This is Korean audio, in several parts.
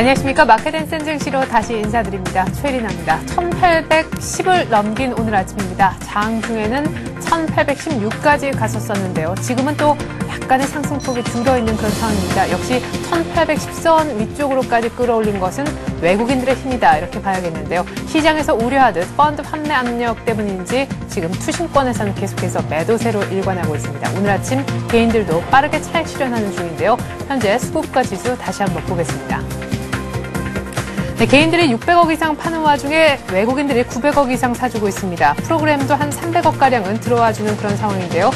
안녕하십니까. 마켓앤 센증시로 다시 인사드립니다. 최리나입니다. 1810을 넘긴 오늘 아침입니다. 장중에는 1816까지 갔었었는데요. 지금은 또 약간의 상승폭이 줄어있는 그런 상황입니다. 역시 1810선 위쪽으로까지 끌어올린 것은 외국인들의 힘이다 이렇게 봐야겠는데요. 시장에서 우려하듯 펀드 판매 압력 때문인지 지금 투신권에서는 계속해서 매도세로 일관하고 있습니다. 오늘 아침 개인들도 빠르게 차익 실현하는 중인데요. 현재 수급가 지수 다시 한번 보겠습니다. 네, 개인들이 600억 이상 파는 와중에 외국인들이 900억 이상 사주고 있습니다. 프로그램도 한 300억가량은 들어와주는 그런 상황인데요.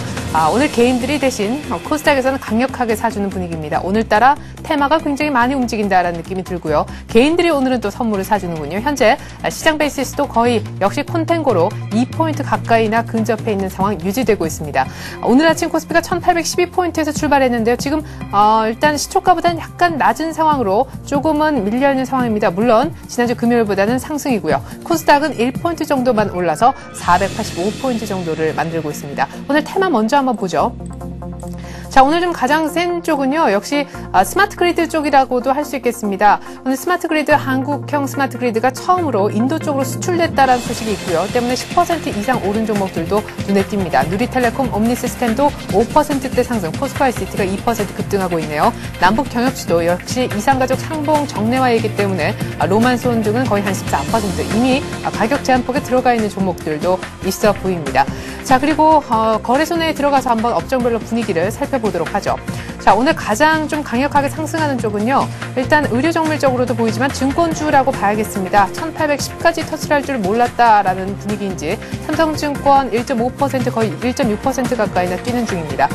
오늘 개인들이 대신 코스닥에서는 강력하게 사주는 분위기입니다. 오늘따라 테마가 굉장히 많이 움직인다라는 느낌이 들고요. 개인들이 오늘은 또 선물을 사주는군요. 현재 시장 베이시스도 거의 역시 콘텐고로 2포인트 가까이나 근접해 있는 상황 유지되고 있습니다. 오늘 아침 코스피가 1812포인트에서 출발했는데요. 지금 일단 시초가보다는 약간 낮은 상황으로 조금은 밀려있는 상황입니다. 물론 지난주 금요일보다는 상승이고요. 코스닥은 1포인트 정도만 올라서 485포인트 정도를 만들고 있습니다. 오늘 테마 먼저 한번 보죠. 자, 오늘 좀 가장 센 쪽은요, 역시 스마트 그리드 쪽이라고도 할 수 있겠습니다. 오늘 스마트 그리드, 한국형 스마트 그리드가 처음으로 인도 쪽으로 수출됐다라는 소식이 있고요. 때문에 10% 이상 오른 종목들도 눈에 띕니다. 누리텔레콤, 옴니시스템도 5%대 상승, 포스코 ICT가 2% 급등하고 있네요. 남북 경협지도 역시 이산가족 상봉 정례화이기 때문에 로만손 등은 거의 한 14%, 이미 가격 제한폭에 들어가 있는 종목들도 있어 보입니다. 자, 그리고 거래소 내에 들어가서 한번 업종별로 분위기를 살펴보도록 하죠. 자, 오늘 가장 좀 강력하게 상승하는 쪽은요. 일단 의료 정밀 쪽으로도 보이지만 증권주라고 봐야겠습니다. 1810까지 터치할 줄 몰랐다라는 분위기인지 삼성증권 1.5% 거의 1.6% 가까이나 뛰는 중입니다.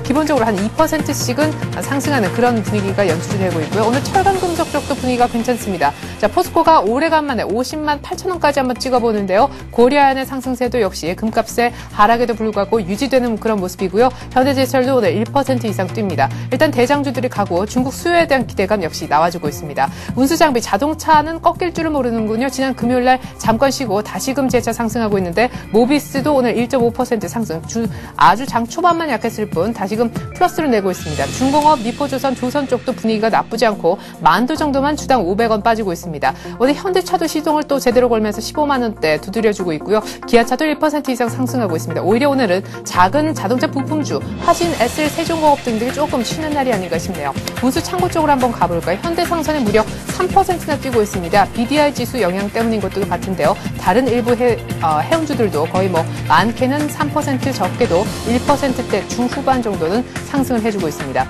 기본적으로 한 2%씩은 상승하는 그런 분위기가 연출되고 있고요. 오늘 철강금속 쪽도 분위기가 괜찮습니다. 자, 포스코가 오래간만에 50만 8천 원까지 한번 찍어보는데요. 고려아연의 상승세도 역시 금값의 하락에도 불구하고 유지되는 그런 모습이고요. 현대제철도 오늘 1% 이상 뜁니다. 일단 대장주들이 가고 중국 수요에 대한 기대감 역시 나와주고 있습니다. 운수장비, 자동차는 꺾일 줄을 모르는군요. 지난 금요일날 잠깐 쉬고 다시금 재차 상승하고 있는데 모비스도 오늘 1.5% 상승. 아주 장 초반만 약했을 뿐 다시금 플러스를 내고 있습니다. 중공업, 니포조선, 조선 쪽도 분위기가 나쁘지 않고 만도 정도만 주당 500원 빠지고 있습니다. 오늘 현대차도 시동을 또 제대로 걸면서 15만 원대 두드려주고 있고요. 기아차도 1% 이상 상승하고 있습니다. 오히려 오늘은 작은 자동차 부품주, 화신, SL, 세종공업 등들이 조금 쉬는 날이 아닌가 싶네요. 운수 창고 쪽으로 한번 가볼까요? 현대상선에 무려 3%나 뛰고 있습니다. BDI 지수 영향 때문인 것도 같은데요. 다른 일부 해운주들도 거의 많게는 3%, 적게도 1%대 중후반 정도는 상승을 해주고 있습니다.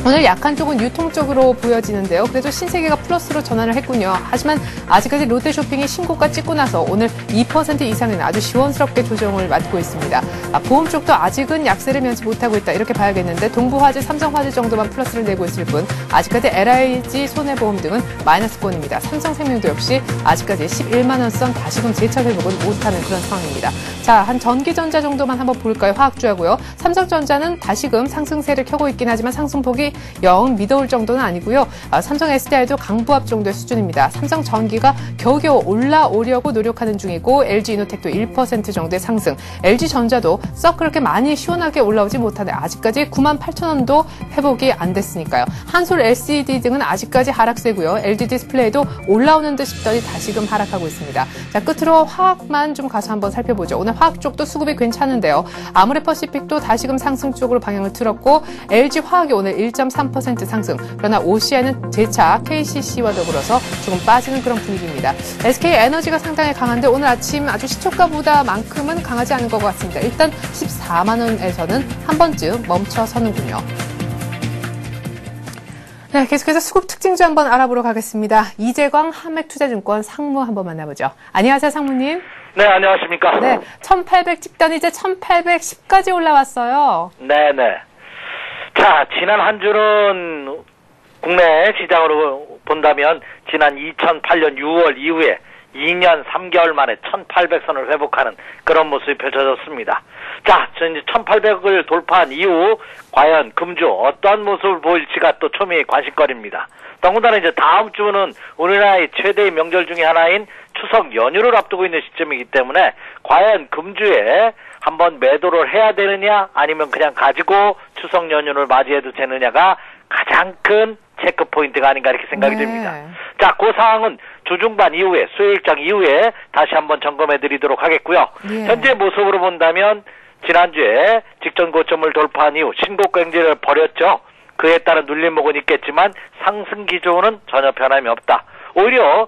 오늘 약한 쪽은 유통 쪽으로 보여지는데요. 그래도 신세계가 플러스로 전환을 했군요. 하지만 아직까지 롯데쇼핑이 신고가 찍고 나서 오늘 2% 이상은 아주 시원스럽게 조정을 맞고 있습니다. 보험 쪽도 아직은 약세를 면치 못하고 있다 이렇게 봐야겠는데 동부화재, 삼성화재 정도만 플러스를 내고 있을 뿐 아직까지 LIG, 손해보험 등은 마이너스권입니다. 삼성생명도 역시 아직까지 11만 원 선 다시금 재차 회복은 못하는 그런 상황입니다. 자, 한 전기전자 정도만 한번 볼까요? 화학주하고요. 삼성전자는 다시금 상승세를 켜고 있긴 하지만 상승폭이 영 미더울 정도는 아니고요. 삼성 SDI도 강부합 정도의 수준입니다. 삼성전기가 겨우겨우 올라오려고 노력하는 중이고 LG이노텍도 1% 정도의 상승. LG전자도 썩 그렇게 많이 시원하게 올라오지 못하네. 아직까지 9만 8천 원도 회복이 안 됐으니까요. 한솔 LCD 등은 아직까지 하락세고요. LG 디스플레이도 올라오는 듯 싶더니 다시금 하락하고 있습니다. 자, 끝으로 화학만 좀 가서 한번 살펴보죠. 오늘 화학 쪽도 수급이 괜찮은데요. 아모레퍼시픽도 다시금 상승 쪽으로 방향을 틀었고 LG화학이 오늘 1.3% 상승. 그러나 OCI는 재차 KCC와 더불어서 조금 빠지는 그런 분위기입니다. SK에너지가 상당히 강한데 오늘 아침 아주 시초가보다만큼은 강하지 않은 것 같습니다. 일단 14만 원에서는 한 번쯤 멈춰서는군요. 네, 계속해서 수급 특징주 한번 알아보러 가겠습니다. 이재광 한맥투자증권 상무 한번 만나보죠. 안녕하세요, 상무님. 네, 안녕하십니까. 네, 1800 찍더니 이제 1810까지 올라왔어요. 네네. 자, 지난 한 주는 국내 시장으로 본다면 지난 2008년 6월 이후에 2년 3개월 만에 1800선을 회복하는 그런 모습이 펼쳐졌습니다. 자, 이제 1800을 돌파한 이후 과연 금주 어떠한 모습을 보일지가 또 초미의 관심거리입니다. 더군다나 이제 다음 주는 우리나라의 최대의 명절 중에 하나인 추석 연휴를 앞두고 있는 시점이기 때문에 과연 금주에 한번 매도를 해야 되느냐 아니면 그냥 가지고 추석 연휴를 맞이해도 되느냐가 가장 큰 체크 포인트가 아닌가 이렇게 생각이 네. 됩니다. 자, 그 상황은 주중반 이후에 수요일장 이후에 다시 한번 점검해 드리도록 하겠고요. 예. 현재 모습으로 본다면 지난주에 직전 고점을 돌파한 이후 신고가 행진을 벌였죠. 그에 따른 눌림목은 있겠지만 상승 기조는 전혀 변함이 없다. 오히려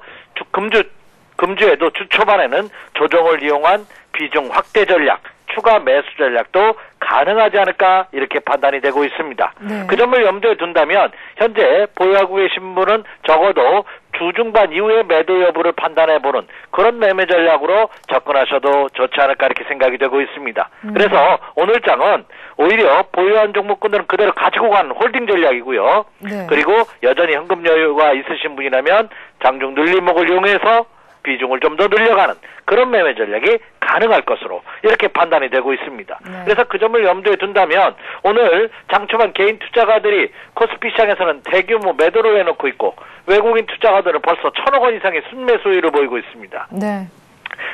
금주에도 주 초반에는 조정을 이용한 비중 확대 전략, 추가 매수 전략도 가능하지 않을까 이렇게 판단이 되고 있습니다. 네. 그 점을 염두에 둔다면 현재 보유하고 계신 분은 적어도 주중반 이후에 매도 여부를 판단해보는 그런 매매 전략으로 접근하셔도 좋지 않을까 이렇게 생각이 되고 있습니다. 그래서 오늘 장은 오히려 보유한 종목군들은 그대로 가지고 가는 홀딩 전략이고요. 네. 그리고 여전히 현금 여유가 있으신 분이라면 장중 눌림목을 이용해서 비중을 좀 더 늘려가는 그런 매매 전략이 가능할 것으로 이렇게 판단이 되고 있습니다. 네. 그래서 그 점을 염두에 둔다면 오늘 장초반 개인 투자가들이 코스피 시장에서는 대규모 매도를 해놓고 있고 외국인 투자가들은 벌써 1,000억 원 이상의 순매 수위를 보이고 있습니다. 네.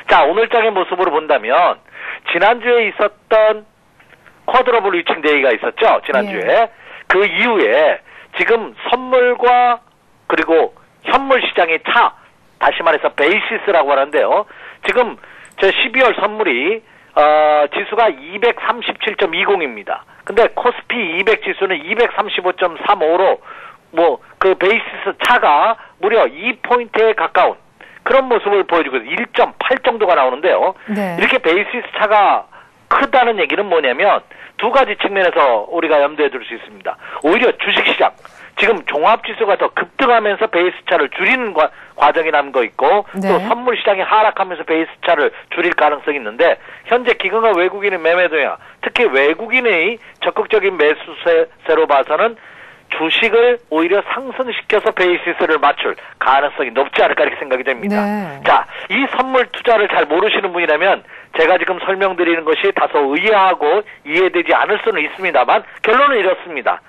자, 오늘 장의 모습으로 본다면 지난주에 있었던 쿼드러블 위칭 데이가 있었죠. 지난주에. 예. 그 이후에 지금 선물과 그리고 현물 시장의 차, 다시 말해서 베이시스라고 하는데요. 지금 저 12월 선물이 지수가 237.20입니다. 근데 코스피 200 지수는 235.35로 뭐 그 베이시스 차가 무려 2포인트에 가까운 그런 모습을 보여주고 1.8 정도가 나오는데요. 네. 이렇게 베이시스 차가 크다는 얘기는 뭐냐면 두 가지 측면에서 우리가 염두에 둘 수 있습니다. 오히려 주식시장 지금 종합지수가 더 급등하면서 베이스차를 줄이는 과정이 난 거 있고 네. 또 선물시장이 하락하면서 베이스차를 줄일 가능성이 있는데 현재 기관과 외국인의 매매 동향 특히 외국인의 적극적인 매수세로 봐서는 주식을 오히려 상승시켜서 베이시스를 맞출 가능성이 높지 않을까 이렇게 생각이 됩니다. 네. 자, 이 선물 투자를 잘 모르시는 분이라면 제가 지금 설명드리는 것이 다소 의아하고 이해되지 않을 수는 있습니다만 결론은 이렇습니다.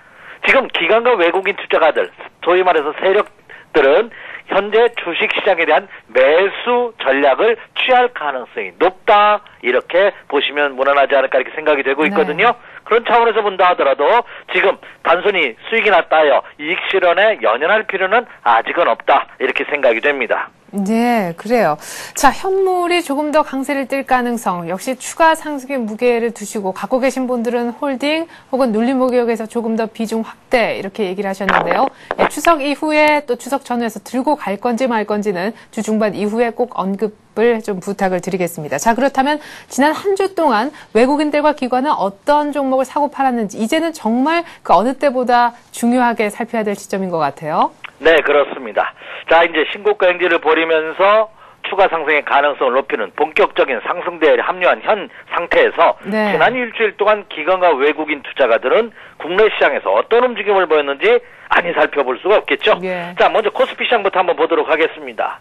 지금 기관과 외국인 투자가들, 소위 말해서 세력들은 현재 주식시장에 대한 매수 전략을 취할 가능성이 높다 이렇게 보시면 무난하지 않을까 이렇게 생각이 되고 있거든요. 네. 그런 차원에서 본다 하더라도 지금 단순히 수익이 났다여 이익 실현에 연연할 필요는 아직은 없다 이렇게 생각이 됩니다. 네, 그래요. 자, 현물이 조금 더 강세를 띨 가능성, 역시 추가 상승의 무게를 두시고 갖고 계신 분들은 홀딩 혹은 눌림목역에서 조금 더 비중 확대 이렇게 얘기를 하셨는데요. 예, 추석 이후에 또 추석 전후에서 들고 갈 건지 말 건지는 주 중반 이후에 꼭 언급을 좀 부탁을 드리겠습니다. 자, 그렇다면 지난 한 주 동안 외국인들과 기관은 어떤 종목을 사고 팔았는지 이제는 정말 그 어느 때보다 중요하게 살펴야 될 시점인 것 같아요. 네, 그렇습니다. 자, 이제 신고가 행진을 벌이면서 추가 상승의 가능성을 높이는 본격적인 상승대에 합류한 현 상태에서 네. 지난 일주일 동안 기관과 외국인 투자가들은 국내 시장에서 어떤 움직임을 보였는지 아니 살펴볼 수가 없겠죠. 예. 자, 먼저 코스피 시장부터 한번 보도록 하겠습니다.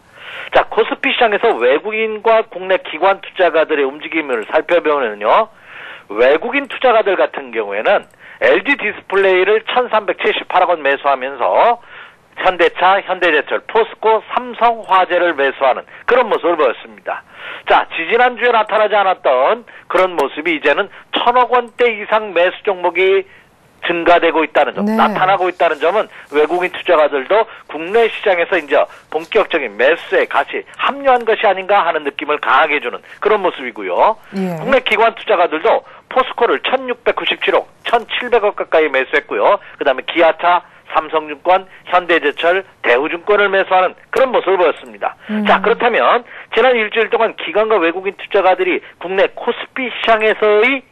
자, 코스피 시장에서 외국인과 국내 기관 투자가들의 움직임을 살펴보면요. 외국인 투자가들 같은 경우에는 LG 디스플레이를 1,378억 원 매수하면서 현대차, 현대제철, 포스코, 삼성화재를 매수하는 그런 모습을 보였습니다. 자, 지지난주에 나타나지 않았던 그런 모습이 이제는 1,000억 원대 이상 매수 종목이 증가되고 있다는 점, 네. 나타나고 있다는 점은 외국인 투자가들도 국내 시장에서 이제 본격적인 매수에 같이 합류한 것이 아닌가 하는 느낌을 강하게 주는 그런 모습이고요. 예. 국내 기관 투자가들도 포스코를 1,697억, 1,700억 가까이 매수했고요. 그 다음에 기아차, 삼성증권, 현대제철, 대우증권을 매수하는 그런 모습을 보였습니다. 자, 그렇다면 지난 일주일 동안 기관과 외국인 투자가들이 국내 코스피 시장에서의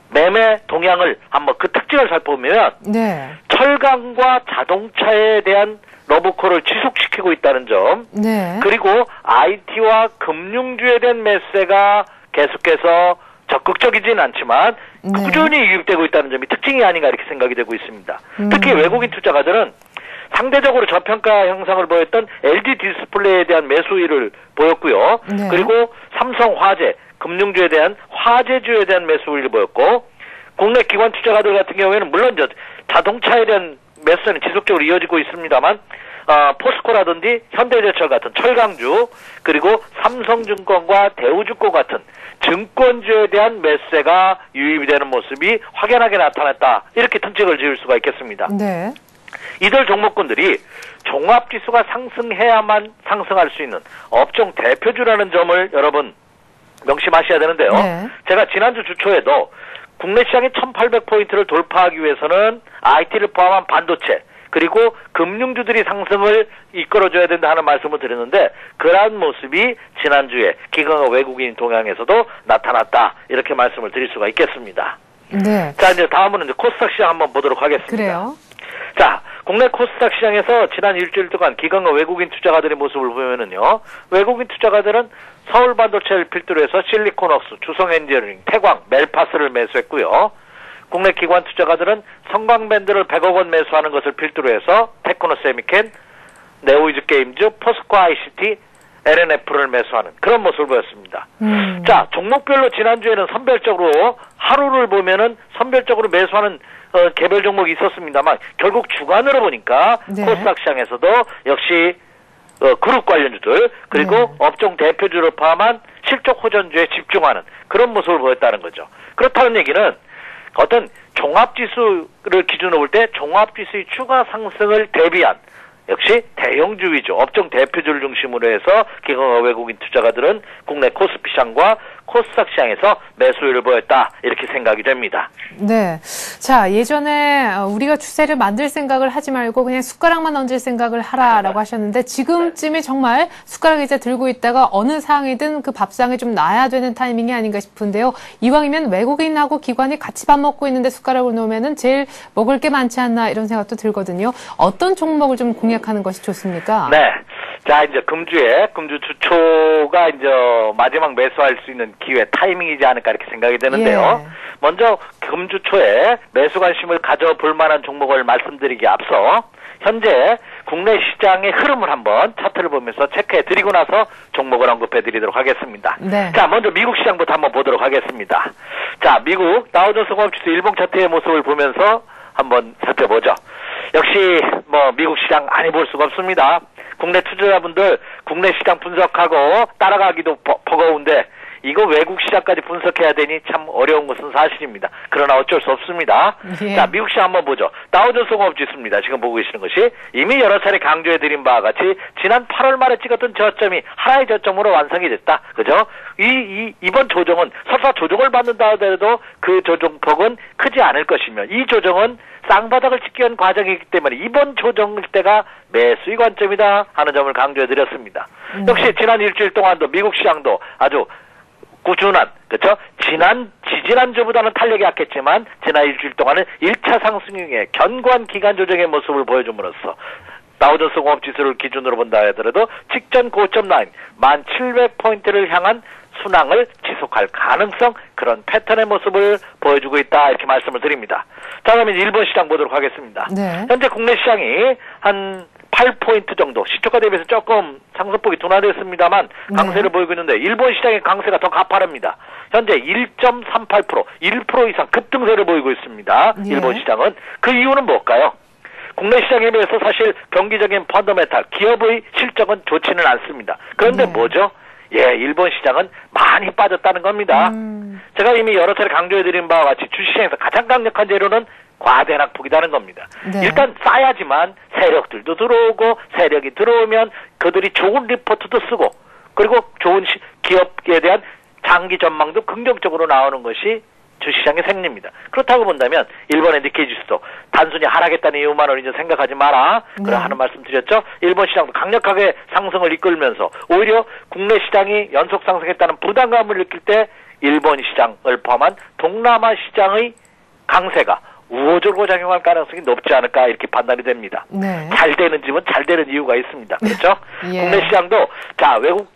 매매 동향을 한번 그 특징을 살펴보면 네. 철강과 자동차에 대한 러브콜을 지속시키고 있다는 점, 네. 그리고 IT와 금융주에 대한 매수세가 계속해서 적극적이진 않지만 네. 꾸준히 유입되고 있다는 점이 특징이 아닌가 이렇게 생각이 되고 있습니다. 특히 외국인 투자가들은 상대적으로 저평가 형상을 보였던 LG 디스플레이에 대한 매수율을 보였고요. 네. 그리고 삼성화재, 금융주에 대한 화재주에 대한 매수율이 보였고 국내 기관 투자가들 같은 경우에는 물론 자동차에 대한 매수는 지속적으로 이어지고 있습니다만 포스코라든지 현대제철 같은 철강주 그리고 삼성증권과 대우증권 같은 증권주에 대한 매수세가 유입이 되는 모습이 확연하게 나타났다. 이렇게 특징을 지을 수가 있겠습니다. 네. 이들 종목군들이 종합지수가 상승해야만 상승할 수 있는 업종 대표주라는 점을 여러분 명심하셔야 되는데요. 네. 제가 지난주 주초에도 국내 시장이 1800포인트를 돌파하기 위해서는 IT를 포함한 반도체 그리고 금융주들이 상승을 이끌어줘야 된다 하는 말씀을 드렸는데 그러한 모습이 지난주에 기관과 외국인 동향에서도 나타났다 이렇게 말씀을 드릴 수가 있겠습니다. 네. 자, 이제 다음은 이제 코스닥 시장 한번 보도록 하겠습니다. 그래요. 자, 국내 코스닥 시장에서 지난 일주일 동안 기관과 외국인 투자가들의 모습을 보면은요, 외국인 투자가들은 서울 반도체를 필두로 해서 실리콘웍스, 주성엔지니어링, 태광, 멜파스를 매수했고요. 국내 기관 투자가들은 성광밴드를 100억 원 매수하는 것을 필두로 해서 테크노세미켄, 네오이즈 게임즈, 포스코 ICT, LNF를 매수하는 그런 모습을 보였습니다. 자, 종목별로 지난주에는 선별적으로 하루를 보면은 선별적으로 매수하는 개별 종목이 있었습니다만 결국 주간으로 보니까 네. 코스닥 시장에서도 역시 그룹 관련주들 그리고 네. 업종 대표주를 포함한 실적 호전주에 집중하는 그런 모습을 보였다는 거죠. 그렇다는 얘기는 어떤 종합지수를 기준으로 볼 때 종합지수의 추가 상승을 대비한 역시 대형주 위주, 업종 대표주를 중심으로 해서 기관과 외국인 투자가들은 국내 코스피 시장과 코스닥 시장에서 매수율을 보였다 이렇게 생각이 됩니다. 네. 자, 예전에 우리가 추세를 만들 생각을 하지 말고 그냥 숟가락만 얹을 생각을 하라라고 하셨는데 지금쯤에 정말 숟가락 이제 들고 있다가 어느 상황이든 그 밥상에 좀 놔야 되는 타이밍이 아닌가 싶은데요. 이왕이면 외국인하고 기관이 같이 밥 먹고 있는데 숟가락을 놓으면은 제일 먹을 게 많지 않나 이런 생각도 들거든요. 어떤 종목을 좀 공략하는 것이 좋습니까? 네. 자, 이제 금주 주초가 이제 마지막 매수할 수 있는 기회, 타이밍이지 않을까 이렇게 생각이 되는데요. 예. 먼저 금주 초에 매수 관심을 가져볼 만한 종목을 말씀드리기에 앞서 현재 국내 시장의 흐름을 한번 차트를 보면서 체크해 드리고 나서 종목을 언급해 드리도록 하겠습니다. 네. 자, 먼저 미국 시장부터 한번 보도록 하겠습니다. 자, 미국 다우존스 공업지수 일봉 차트의 모습을 보면서 한번 살펴보죠. 역시 미국 시장 아니 볼 수가 없습니다. 국내 투자자분들 국내 시장 분석하고 따라가기도 버거운데 이거 외국 시장까지 분석해야 되니 참 어려운 것은 사실입니다. 그러나 어쩔 수 없습니다. 예. 자, 미국 시장 한번 보죠. 다우존스 공업지수입니다. 지금 보고 계시는 것이 이미 여러 차례 강조해드린 바와 같이 지난 8월 말에 찍었던 저점이 하나의 저점으로 완성이 됐다. 그죠? 이번 조정은 설사 조정을 받는다 하더라도 그 조정폭은 크지 않을 것이며 이 조정은 쌍바닥을 찍기 위한 과정이기 때문에 이번 조정일 때가 매수의 관점이다 하는 점을 강조해드렸습니다. 역시 지난 일주일 동안도 미국 시장도 아주 꾸준한, 그렇죠? 지지난주보다는 탄력이 약했지만 지난 일주일 동안은 1차 상승의 견고한 기간 조정의 모습을 보여줌으로써 다우존스 공업지수를 기준으로 본다 하더라도 직전 고점 라인 1700포인트를 향한 순항을 지속할 가능성 그런 패턴의 모습을 보여주고 있다 이렇게 말씀을 드립니다. 자, 그러면 일본 시장 보도록 하겠습니다. 네. 현재 국내 시장이 한 8포인트 정도 시초가 대비해서 조금 상승폭이 둔화됐습니다만 강세를 보이고 있는데 일본 시장의 강세가 더 가파릅니다. 현재 1.38%, 1% 이상 급등세를 보이고 있습니다. 예. 일본 시장은. 그 이유는 뭘까요? 국내 시장에 비해서 사실 경기적인 펀더멘탈, 기업의 실적은 좋지는 않습니다. 그런데 네. 뭐죠? 예, 일본 시장은 많이 빠졌다는 겁니다. 제가 이미 여러 차례 강조해드린 바와 같이 주식시장에서 가장 강력한 재료는 과대낙폭이라는 겁니다. 네. 일단 싸야지만 세력들도 들어오고 세력이 들어오면 그들이 좋은 리포트도 쓰고 그리고 좋은 기업에 대한 장기 전망도 긍정적으로 나오는 것이 주시장의 생리입니다. 그렇다고 본다면 일본의 니케이 지수도 단순히 하락했다는 이유만으로 이제 생각하지 마라. 그런 하는 말씀 드렸죠. 일본 시장도 강력하게 상승을 이끌면서 오히려 국내 시장이 연속 상승했다는 부담감을 느낄 때 일본 시장을 포함한 동남아 시장의 강세가 우호적으로 작용할 가능성이 높지 않을까 이렇게 판단이 됩니다. 네. 잘 되는 집은 잘 되는 이유가 있습니다. 그렇죠? 예. 국내 시장도 자 외국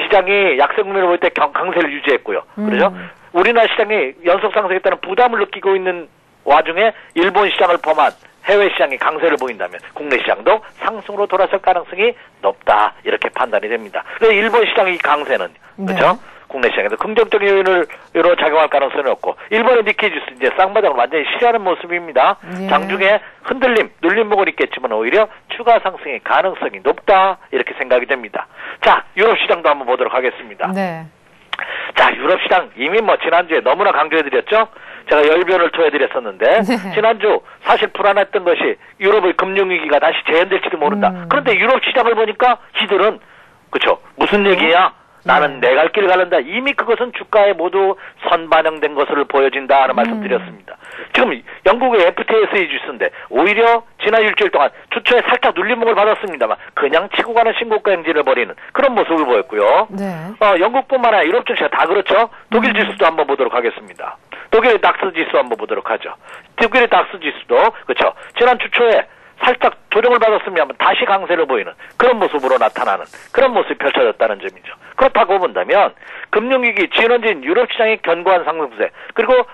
시장이 약세 국면을 볼 때 강세를 유지했고요. 그렇죠? 우리나라 시장이 연속 상승했다는 부담을 느끼고 있는 와중에 일본 시장을 포함한 해외 시장이 강세를 보인다면 국내 시장도 상승으로 돌아설 가능성이 높다 이렇게 판단이 됩니다. 그래서 일본 시장의 강세는 그렇죠? 네. 국내 시장에서 긍정적인 요인으로 작용할 가능성이 없고 일본의 니케이 지수 이제 쌍바닥을 완전히 실현하는 모습입니다. 예. 장중에 흔들림, 눌림목은 있겠지만 오히려 추가 상승의 가능성이 높다 이렇게 생각이 됩니다. 자, 유럽 시장도 한번 보도록 하겠습니다. 네. 자, 유럽 시장 이미 지난주에 너무나 강조해드렸죠. 제가 열변을 토해드렸었는데 네. 지난주 사실 불안했던 것이 유럽의 금융위기가 다시 재현될지도 모른다. 그런데 유럽 시장을 보니까 이들은 그렇죠. 무슨 얘기냐? 나는 내 갈 길 가른다. 이미 그것은 주가에 모두 선반영된 것을 보여진다 하는 말씀 드렸습니다. 지금 영국의 FTSE 지수인데 오히려 지난 일주일 동안 주초에 살짝 눌림목을 받았습니다만 그냥 치고 가는 신고가 행진을 벌이는 그런 모습을 보였고요. 네. 영국뿐만 아니라 유럽 증시가 다 그렇죠. 독일 지수도 한번 보도록 하겠습니다. 독일의 닥스 지수 한번 보도록 하죠. 독일의 닥스 지수도 그렇죠. 지난 주초에 살짝 조정을 받았으면 다시 강세를 보이는 그런 모습으로 나타나는 그런 모습이 펼쳐졌다는 점이죠. 그렇다고 본다면 금융위기 진원진 유럽 시장의 견고한 상승세 그리고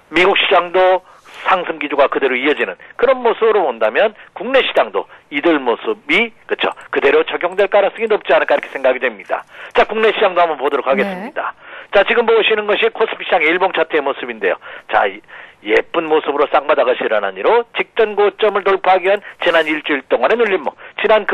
미국 시장도 상승 기조가 그대로 이어지는 그런 모습으로 본다면 국내 시장도 이들 모습이 그렇죠 그대로 적용될 가능성이 높지 않을까 이렇게 생각이 됩니다. 자, 국내 시장도 한번 보도록 하겠습니다. 네. 자, 지금 보시는 것이 코스피 시장의 일봉 차트의 모습인데요. 자, 예쁜 모습으로 쌍바닥을 실현한 이로 직전 고점을 돌파하기 위한 지난 일주일 동안의 눌림목 지난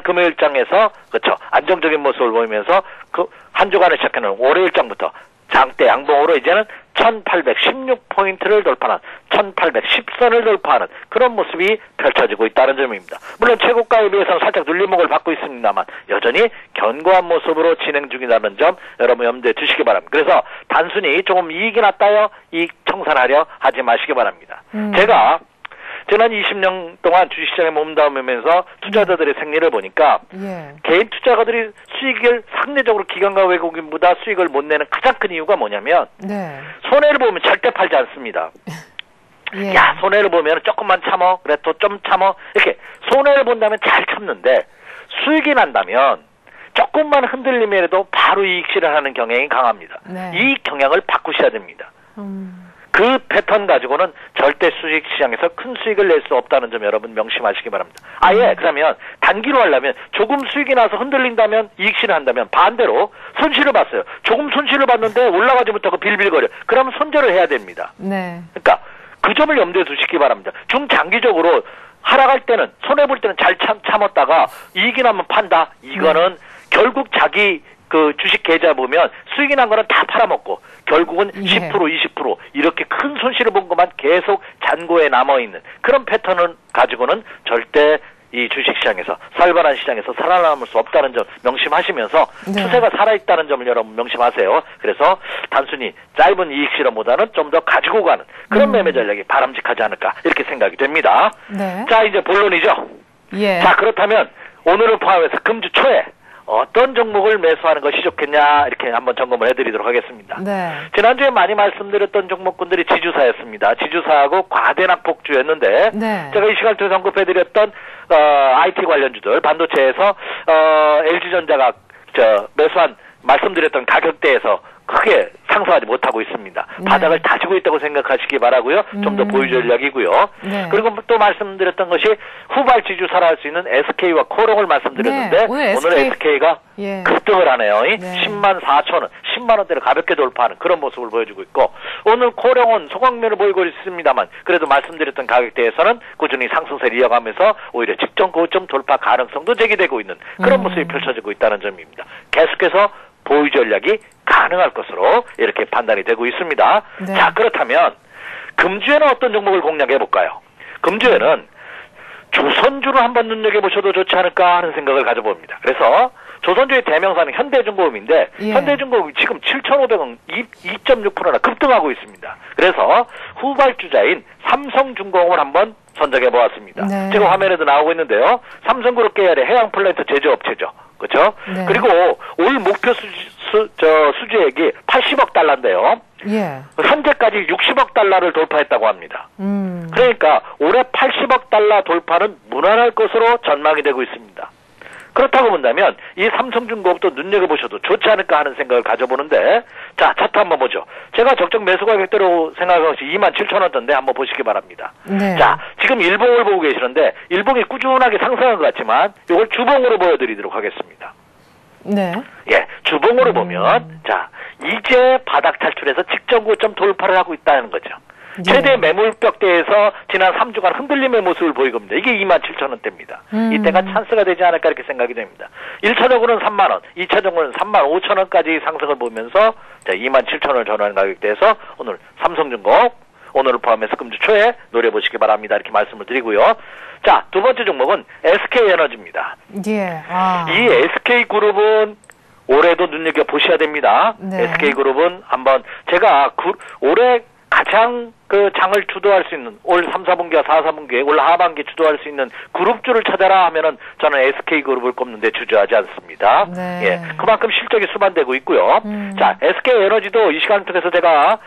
금요일장에서 그렇죠 안정적인 모습을 보이면서 그 한 주간을 시작하는 월요일장부터 장대 양봉으로 이제는 1816포인트를 돌파하는 1810선을 돌파하는 그런 모습이 펼쳐지고 있다는 점입니다. 물론 최고가에 비해서는 살짝 눌림목을 받고 있습니다만 여전히 견고한 모습으로 진행 중이라는 점 여러분 염두에 두시기 바랍니다. 그래서 단순히 조금 이익이 났다요 이익 청산하려 하지 마시기 바랍니다. 제가 지난 20년 동안 주식시장에 몸담으면서 투자자들의 생리를 보니까 개인 투자가들이 수익을 상대적으로 기관과 외국인보다 수익을 못 내는 가장 큰 이유가 뭐냐면 손해를 보면 절대 팔지 않습니다. 야, 손해를 보면 조금만 참어 그래 또 좀 참어 이렇게 손해를 본다면 잘 참는데 수익이 난다면 조금만 흔들림이라도 바로 이익 실현하는 경향이 강합니다. 이 경향을 바꾸셔야 됩니다. 그 패턴 가지고는 절대 수익 시장에서 큰 수익을 낼 수 없다는 점 여러분 명심하시기 바랍니다. 그러면 단기로 하려면 조금 수익이 나서 흔들린다면 이익 실현한다면 반대로 손실을 봤어요. 조금 손실을 봤는데 올라가지 못하고 빌빌거려. 그럼 손절을 해야 됩니다. 그러니까 그 점을 염두에 두시기 바랍니다. 중장기적으로 하락할 때는 손해볼 때는 잘 참았다가 이익이 나면 판다. 이거는 결국 자기 그 주식 계좌 보면 수익이 난 거는 다 팔아먹고 결국은 10% 20% 이렇게 큰 손실을 본 것만 계속 잔고에 남아있는 그런 패턴을 가지고는 절대 이 주식시장에서 살벌한 시장에서 살아남을 수 없다는 점 명심하시면서 추세가 살아있다는 점을 여러분 명심하세요. 그래서 단순히 짧은 이익 실현보다는 좀 더 가지고 가는 그런 매매 전략이 바람직하지 않을까 이렇게 생각이 됩니다. 자, 이제 본론이죠. 자, 그렇다면 오늘을 포함해서 금주 초에 어떤 종목을 매수하는 것이 좋겠냐 이렇게 한번 점검을 해드리도록 하겠습니다. 지난주에 많이 말씀드렸던 종목군들이 지주사였습니다. 지주사하고 과대낙폭주였는데 제가 이 시간을 통해서 언급해드렸던 IT 관련주들 반도체에서 LG전자가 매수한 말씀드렸던 가격대에서 크게 상승하지 못하고 있습니다. 바닥을 다지고 있다고 생각하시기 바라고요. 좀 더 보유 전략이고요. 그리고 또 말씀드렸던 것이 후발 지주사라 할 수 있는 SK와 코롱을 말씀드렸는데 오늘 SK가 급등을 하네요. 10만 4천 원, 10만 원대를 가볍게 돌파하는 그런 모습을 보여주고 있고 오늘 코롱은 소강면을 보이고 있습니다만 그래도 말씀드렸던 가격대에서는 꾸준히 상승세를 이어가면서 오히려 직전 고점 돌파 가능성도 제기되고 있는 그런 모습이 펼쳐지고 있다는 점입니다. 계속해서 보유 전략이 가능할 것으로 이렇게 판단이 되고 있습니다. 자, 그렇다면 금주에는 어떤 종목을 공략해 볼까요? 금주에는 조선주를 한번 눈여겨보셔도 좋지 않을까 하는 생각을 가져봅니다. 그래서 조선주의 대명사는 현대중공업인데 현대중공업이 지금 7,500원 2.6%나 급등하고 있습니다. 그래서 후발주자인 삼성중공업을 한번 선정해 보았습니다. 지금 화면에도 나오고 있는데요. 삼성그룹 계열의 해양플랜트 제조업체죠. 그렇죠? 그리고 올 목표 수주액이 80억 달러인데요. 현재까지 60억 달러를 돌파했다고 합니다. 그러니까 올해 80억 달러 돌파는 무난할 것으로 전망이 되고 있습니다. 그렇다고 본다면 이 삼성중공업도 눈여겨보셔도 좋지 않을까 하는 생각을 가져보는데 자, 차트 한번 보죠. 제가 적정 매수 가격대로 생각한 것이 27,000원대인데 한번 보시기 바랍니다. 자, 지금 일봉을 보고 계시는데 일봉이 꾸준하게 상승한 것 같지만 이걸 주봉으로 보여드리도록 하겠습니다. 주봉으로 보면 자, 이제 바닥 탈출해서 직전 고점 돌파를 하고 있다는 거죠. 최대 매물벽대에서 지난 3주간 흔들림의 모습을 보이고 있습니다. 이게 27,000원대입니다. 이때가 찬스가 되지 않을까 이렇게 생각이 됩니다. 1차적으로는 3만 원, 2차적으로는 3만 5천 원까지 상승을 보면서 27,000원을 전환 가격대에서 오늘 삼성중공 오늘을 포함해서 금주 초에 노려보시기 바랍니다. 이렇게 말씀을 드리고요. 자, 두 번째 종목은 SK에너지입니다. 예. 이 SK그룹은 올해도 눈여겨보셔야 됩니다. 네. SK그룹은 한번 제가 올해 가장 그 장을 주도할 수 있는 올 3, 4분기와 4, 4분기에 올 하반기 주도할 수 있는 그룹주를 찾아라 하면은 저는 SK그룹을 꼽는데 주저하지 않습니다. 네. 예, 그만큼 실적이 수반되고 있고요. 자, SK에너지도 이 시간을 통해서 제가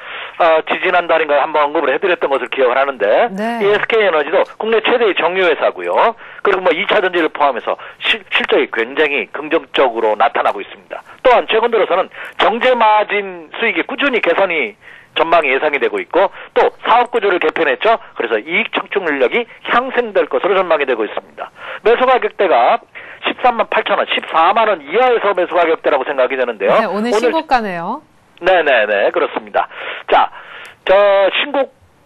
지지난달인가 한번 언급을 해드렸던 것을 기억을 하는데 네. 이 SK에너지도 국내 최대의 정유회사고요. 그리고 뭐 2차 전지를 포함해서 실적이 굉장히 긍정적으로 나타나고 있습니다. 또한 최근 들어서는 정제 마진 수익이 꾸준히 개선이 전망이 예상이 되고 있고 또 사업 구조를 개편했죠. 그래서 이익 창출 능력이 향상될 것으로 전망이 되고 있습니다. 매수 가격대가 13만 8천 원, 14만 원 이하에서 매수 가격대라고 생각이 되는데요. 네, 오늘 신고가네요. 네네네, 그렇습니다. 자,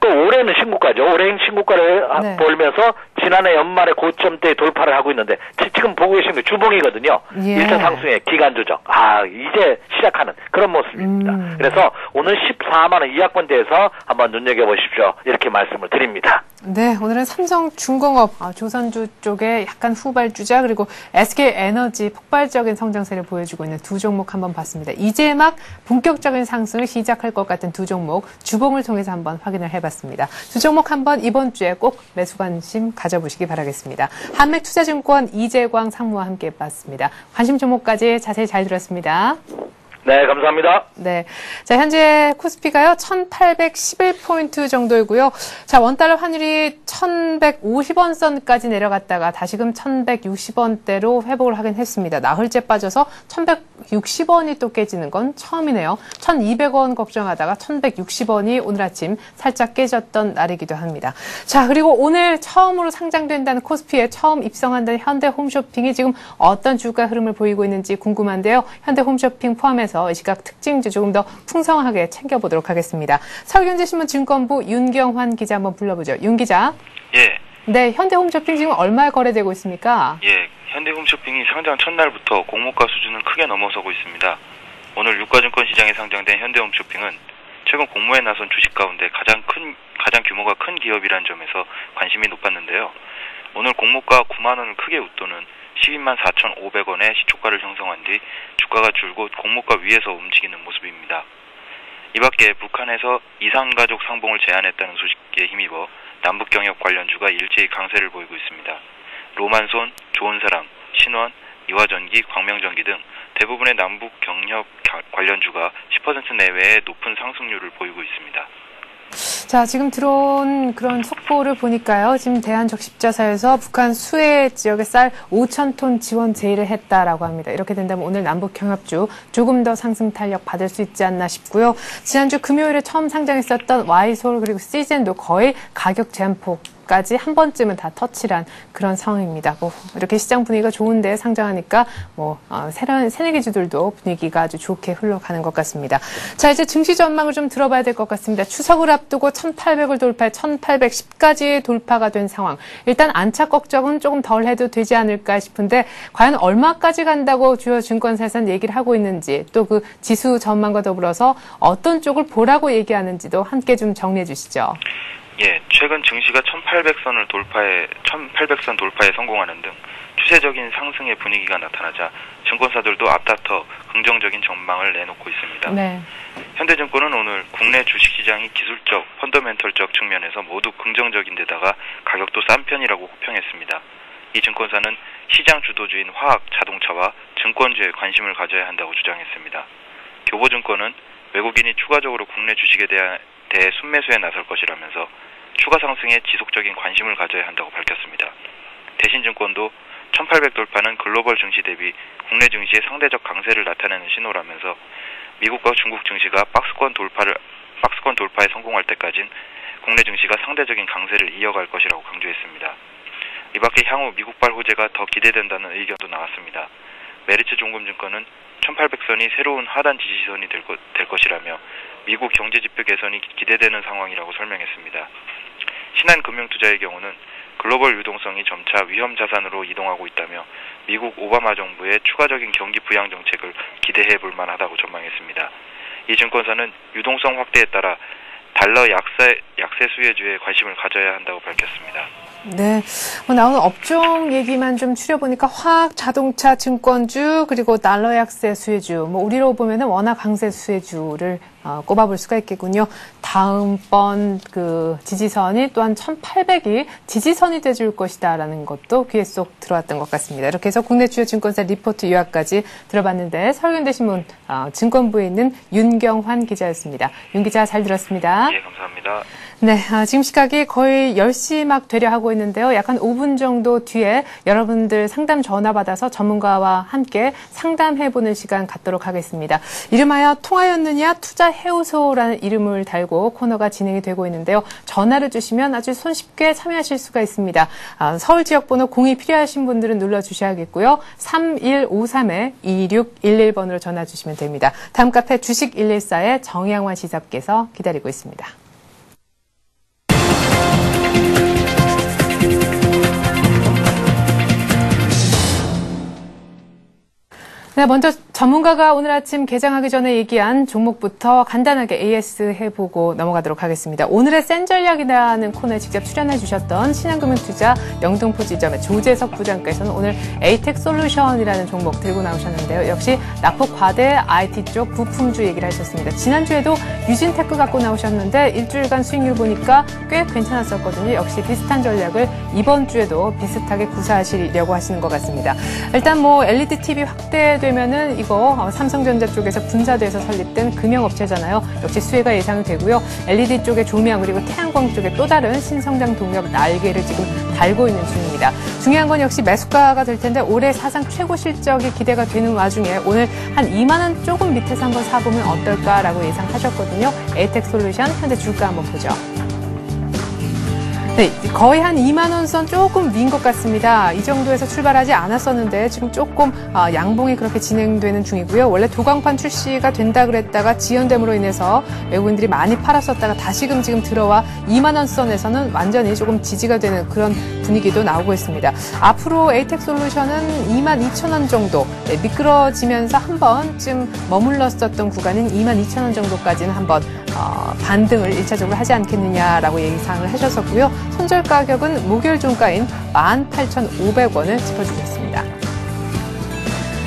올해는 신고가죠. 올해는 신고가를 네. 보면서 지난해 연말에 고점대 돌파를 하고 있는데 지금 보고 계신 게 주봉이거든요. 예. 1차 상승의 기간 조정. 이제 시작하는 그런 모습입니다. 그래서 오늘 14만 원 이하권대에서 한번 눈여겨보십시오. 이렇게 말씀을 드립니다. 네, 오늘은 삼성중공업, 조선주 쪽에 약간 후발주자, 그리고 SK에너지 폭발적인 성장세를 보여주고 있는 두 종목 한번 봤습니다. 이제 막 본격적인 상승을 시작할 것 같은 두 종목, 주봉을 통해서 한번 확인을 해봤습니다. 두 종목 한번 이번 주에 꼭 매수 관심 가져보시기 바라겠습니다. 한맥투자증권 이재광 상무와 함께 봤습니다. 관심 종목까지 자세히 잘 들었습니다. 네, 감사합니다. 네. 자, 현재 코스피가요, 1811포인트 정도이고요. 자, 원달러 환율이 1150원 선까지 내려갔다가 다시금 1160원대로 회복을 하긴 했습니다. 나흘째 빠져서 1160원이 또 깨지는 건 처음이네요. 1200원 걱정하다가 1160원이 오늘 아침 살짝 깨졌던 날이기도 합니다. 자, 그리고 오늘 처음으로 상장된다는 코스피에 처음 입성한다는 현대홈쇼핑이 지금 어떤 주가 흐름을 보이고 있는지 궁금한데요. 현대홈쇼핑 포함해서 이 시각 특징주 조금 더 풍성하게 챙겨보도록 하겠습니다. 서울경제신문 증권부 윤경환 기자 한번 불러보죠. 윤 기자. 예. 네, 현대홈쇼핑 지금 얼마에 거래되고 있습니까? 예, 현대홈쇼핑이 상장 첫날부터 공모가 수준을 크게 넘어서고 있습니다. 오늘 유가증권 시장에 상장된 현대홈쇼핑은 최근 공모에 나선 주식 가운데 가장 규모가 큰 기업이라는 점에서 관심이 높았는데요. 오늘 공모가 9만 원을 크게 웃도는 12만 4,500원의 시초가를 형성한 뒤 주가가 줄곧 공모가 위에서 움직이는 모습입니다. 이 밖에 북한에서 이산가족 상봉을 제한했다는 소식에 힘입어 남북경협 관련주가 일제히 강세를 보이고 있습니다. 로만손, 좋은사람, 신원, 이화전기, 광명전기 등 대부분의 남북경협 관련주가 10% 내외의 높은 상승률을 보이고 있습니다. 자, 지금 들어온 그런 속보를 보니까요. 지금 대한적십자사에서 북한 수해 지역에 쌀 5,000톤 지원 제의를 했다라고 합니다. 이렇게 된다면 오늘 남북경협주 조금 더 상승 탄력 받을 수 있지 않나 싶고요. 지난주 금요일에 처음 상장했었던 Y솔 그리고 시즌도 거의 가격 제한폭까지 한 번쯤은 다 터치란 그런 상황입니다. 이렇게 시장 분위기가 좋은데 상장하니까 새내기주들도 분위기가 아주 좋게 흘러가는 것 같습니다. 자, 이제 증시 전망을 좀 들어봐야 될 것 같습니다. 추석을 앞두고 1,800을 돌파해 1,810까지 돌파가 된 상황. 일단 안착 걱정은 조금 덜 해도 되지 않을까 싶은데 과연 얼마까지 간다고 주요 증권사에서는 얘기를 하고 있는지 또 그 지수 전망과 더불어서 어떤 쪽을 보라고 얘기하는지도 함께 좀 정리해 주시죠. 예, 최근 증시가 1800선 돌파에 성공하는 등 추세적인 상승의 분위기가 나타나자 증권사들도 앞다퉈 긍정적인 전망을 내놓고 있습니다. 네. 현대증권은 오늘 국내 주식시장이 기술적, 펀더멘털적 측면에서 모두 긍정적인 데다가 가격도 싼 편이라고 호평했습니다. 이 증권사는 시장 주도주인 화학, 자동차와 증권주에 관심을 가져야 한다고 주장했습니다. 교보증권은 외국인이 추가적으로 국내 주식에 대해 순매수에 나설 것이라면서 추가 상승에 지속적인 관심을 가져야 한다고 밝혔습니다. 대신증권도 1800 돌파는 글로벌 증시 대비 국내 증시의 상대적 강세를 나타내는 신호라면서 미국과 중국 증시가 박스권 돌파에 성공할 때까진 국내 증시가 상대적인 강세를 이어갈 것이라고 강조했습니다. 이 밖에 향후 미국발 호재가 더 기대된다는 의견도 나왔습니다. 메리츠 종금증권은 1800선이 새로운 하단 지지선이 될 것이라며 미국 경제지표 개선이 기대되는 상황이라고 설명했습니다. 신한금융투자의 경우는 글로벌 유동성이 점차 위험 자산으로 이동하고 있다며 미국 오바마 정부의 추가적인 경기 부양 정책을 기대해 볼 만하다고 전망했습니다. 이 증권사는 유동성 확대에 따라 달러 약세 수혜주에 관심을 가져야 한다고 밝혔습니다. 네, 나오는 업종 얘기만 좀 추려보니까 화학, 자동차, 증권주, 그리고 달러 약세 수혜주, 우리로 보면은 워낙 강세 수혜주를 꼽아볼 수가 있겠군요. 다음번 지지선이 또한 1800이 지지선이 돼줄 것이다라는 것도 귀에 쏙 들어왔던 것 같습니다. 이렇게 해서 국내 주요 증권사 리포트 요약까지 들어봤는데 서울현대신문 증권부에 있는 윤경환 기자였습니다. 윤 기자 잘 들었습니다. 예, 감사합니다. 네, 지금 시각이 거의 10시 막 되려 하고 있는데요. 약 한 5분 정도 뒤에 여러분들 상담 전화 받아서 전문가와 함께 상담해보는 시간 갖도록 하겠습니다. 이름하여 통화였느냐 투자해오소라는 이름을 달고 코너가 진행이 되고 있는데요. 전화를 주시면 아주 손쉽게 참여하실 수가 있습니다. 서울 지역번호 02 필요하신 분들은 눌러주셔야겠고요. 3153-2611번으로 전화 주시면 됩니다. 다음 카페 주식114의 정양환 시사께서 기다리고 있습니다. 네, 먼저 전문가가 오늘 아침 개장하기 전에 얘기한 종목부터 간단하게 AS 해보고 넘어가도록 하겠습니다. 오늘의 센 전략이라는 코너에 직접 출연해 주셨던 신한금융투자 영등포지점의 조재석 부장께서는 오늘 에이텍솔루션이라는 종목 들고 나오셨는데요. 역시 낙폭 과대 IT 쪽 부품주 얘기를 하셨습니다. 지난주에도 유진테크 갖고 나오셨는데 일주일간 수익률 보니까 꽤 괜찮았었거든요. 역시 비슷한 전략을 이번 주에도 비슷하게 구사하시려고 하시는 것 같습니다. 일단 LED TV 확대되면은 이거 삼성전자 쪽에서 분사돼서 설립된 금형업체잖아요. 역시 수혜가 예상이 되고요. LED 쪽의 조명 그리고 태양광 쪽에 또 다른 신성장 동력 날개를 지금 달고 있는 중입니다. 중요한 건 역시 매수가가 될 텐데 올해 사상 최고 실적이 기대가 되는 와중에 오늘 한 2만 원 조금 밑에서 한번 사보면 어떨까라고 예상하셨거든요. 에이텍솔루션 현재 주가 한번 보죠. 네, 거의 한 2만 원 선 조금 위인 것 같습니다. 이 정도에서 출발하지 않았었는데 지금 조금 양봉이 그렇게 진행되는 중이고요. 원래 도강판 출시가 된다 그랬다가 지연됨으로 인해서 외국인들이 많이 팔았었다가 다시금 지금 들어와 2만 원 선에서는 완전히 조금 지지가 되는 그런 분위기도 나오고 있습니다. 앞으로 에이텍솔루션은 22,000원 정도 미끄러지면서 한 번쯤 머물렀었던 구간인 22,000원 정도까지는 한번 반등을 1차적으로 하지 않겠느냐라고 예상을 하셨었고요. 손절 가격은 목요일 종가인 18,500원을 짚어주겠습니다.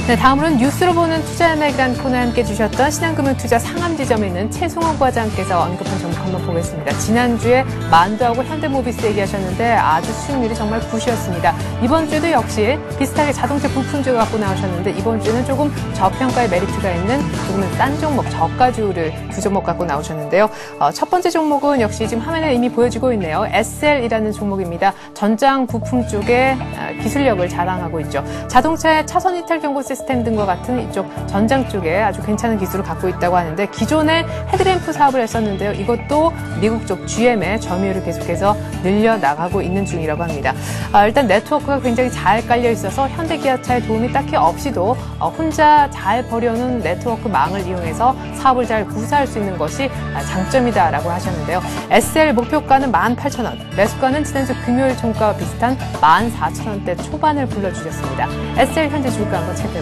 네, 다음으로는 뉴스로 보는 투자연락이라는 코너에 함께 주셨던 신한금융투자 상암지점에 있는 최승원 과장께서 언급한 종목 한번 보겠습니다. 지난주에 만두하고 현대모비스 얘기하셨는데 아주 수익률이 정말 굿이었습니다. 이번 주도 역시 비슷하게 자동차 부품주 갖고 나오셨는데 이번 주는 조금 저평가의 메리트가 있는 조금은 싼 종목, 저가주를 두 종목 갖고 나오셨는데요. 첫 번째 종목은 역시 지금 화면에 이미 보여지고 있네요. SL이라는 종목입니다. 전장 부품 쪽에 기술력을 자랑하고 있죠. 자동차의 차선 이탈 경고 시스템 등과 같은 이쪽 전장 쪽에 아주 괜찮은 기술을 갖고 있다고 하는데 기존에 헤드램프 사업을 했었는데요. 이것도 미국 쪽 GM의 점유율을 계속해서 늘려나가고 있는 중이라고 합니다. 일단 네트워크가 굉장히 잘 깔려 있어서 현대기아차의 도움이 딱히 없이도 혼자 잘 벌여놓은 네트워크 망을 이용해서 사업을 잘 구사할 수 있는 것이 장점이다라고 하셨는데요. SL 목표가는 18,000원, 매수가는 지난주 금요일 종가와 비슷한 14,000원대 초반을 불러주셨습니다. SL 현재 주가 한번 체크해보죠.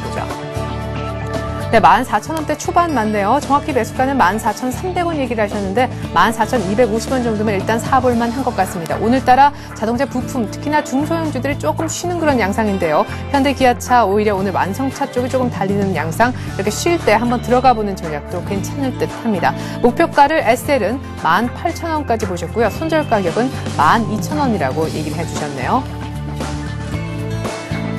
네, 14,000원대 초반 맞네요. 정확히 매수가는 14,300원 얘기를 하셨는데 14,250원 정도면 일단 사볼만 한 것 같습니다. 오늘따라 자동차 부품, 특히나 중소형주들이 조금 쉬는 그런 양상인데요. 현대기아차 오히려 오늘 완성차 쪽이 조금 달리는 양상, 이렇게 쉴 때 한번 들어가 보는 전략도 괜찮을 듯 합니다. 목표가를 SL은 18,000원까지 보셨고요. 손절 가격은 12,000원이라고 얘기를 해주셨네요.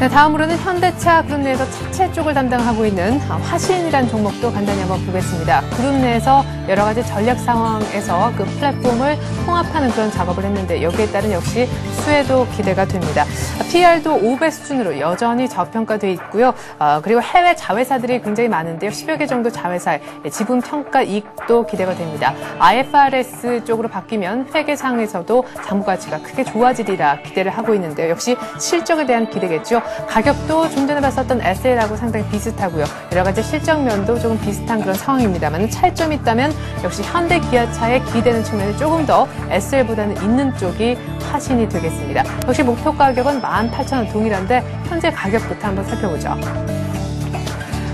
네, 다음으로는 현대차 그룹 내에서 차체 쪽을 담당하고 있는 화신이라는 종목도 간단히 한번 보겠습니다. 그룹 내에서 여러 가지 전략 상황에서 그 플랫폼을 통합하는 그런 작업을 했는데 여기에 따른 역시 수혜도 기대가 됩니다. PR도 5배 수준으로 여전히 저평가되어 있고요. 그리고 해외 자회사들이 굉장히 많은데요. 10여 개 정도 자회사의 지분 평가 이익도 기대가 됩니다. IFRS 쪽으로 바뀌면 회계상에서도 장부 가치가 크게 좋아지리라 기대를 하고 있는데요. 역시 실적에 대한 기대겠죠. 가격도 좀 전에 봤었던 SL하고 상당히 비슷하고요. 여러 가지 실적면도 조금 비슷한 그런 상황입니다만 차이점이 있다면 역시 현대 기아차에 기대는 측면이 조금 더 SL보다는 있는 쪽이 화신이 되겠습니다. 역시 목표 가격은 18,000원 동일한데 현재 가격부터 한번 살펴보죠.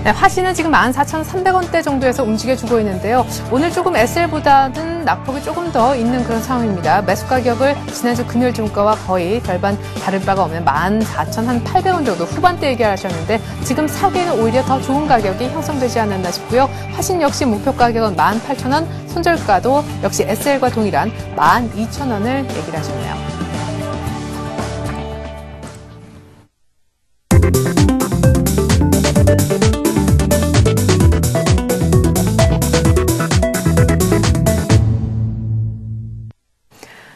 네, 화신은 지금 14,300원대 정도에서 움직여주고 있는데요. 오늘 조금 SL보다는 낙폭이 조금 더 있는 그런 상황입니다. 매수 가격을 지난주 금요일 종가와 거의 별반 다를 바가 없는 14,800원 정도 후반대 얘기하셨는데 지금 사기에는 오히려 더 좋은 가격이 형성되지 않았나 싶고요. 화신 역시 목표 가격은 18,000원, 손절가도 역시 SL과 동일한 12,000원을 얘기를 하셨네요.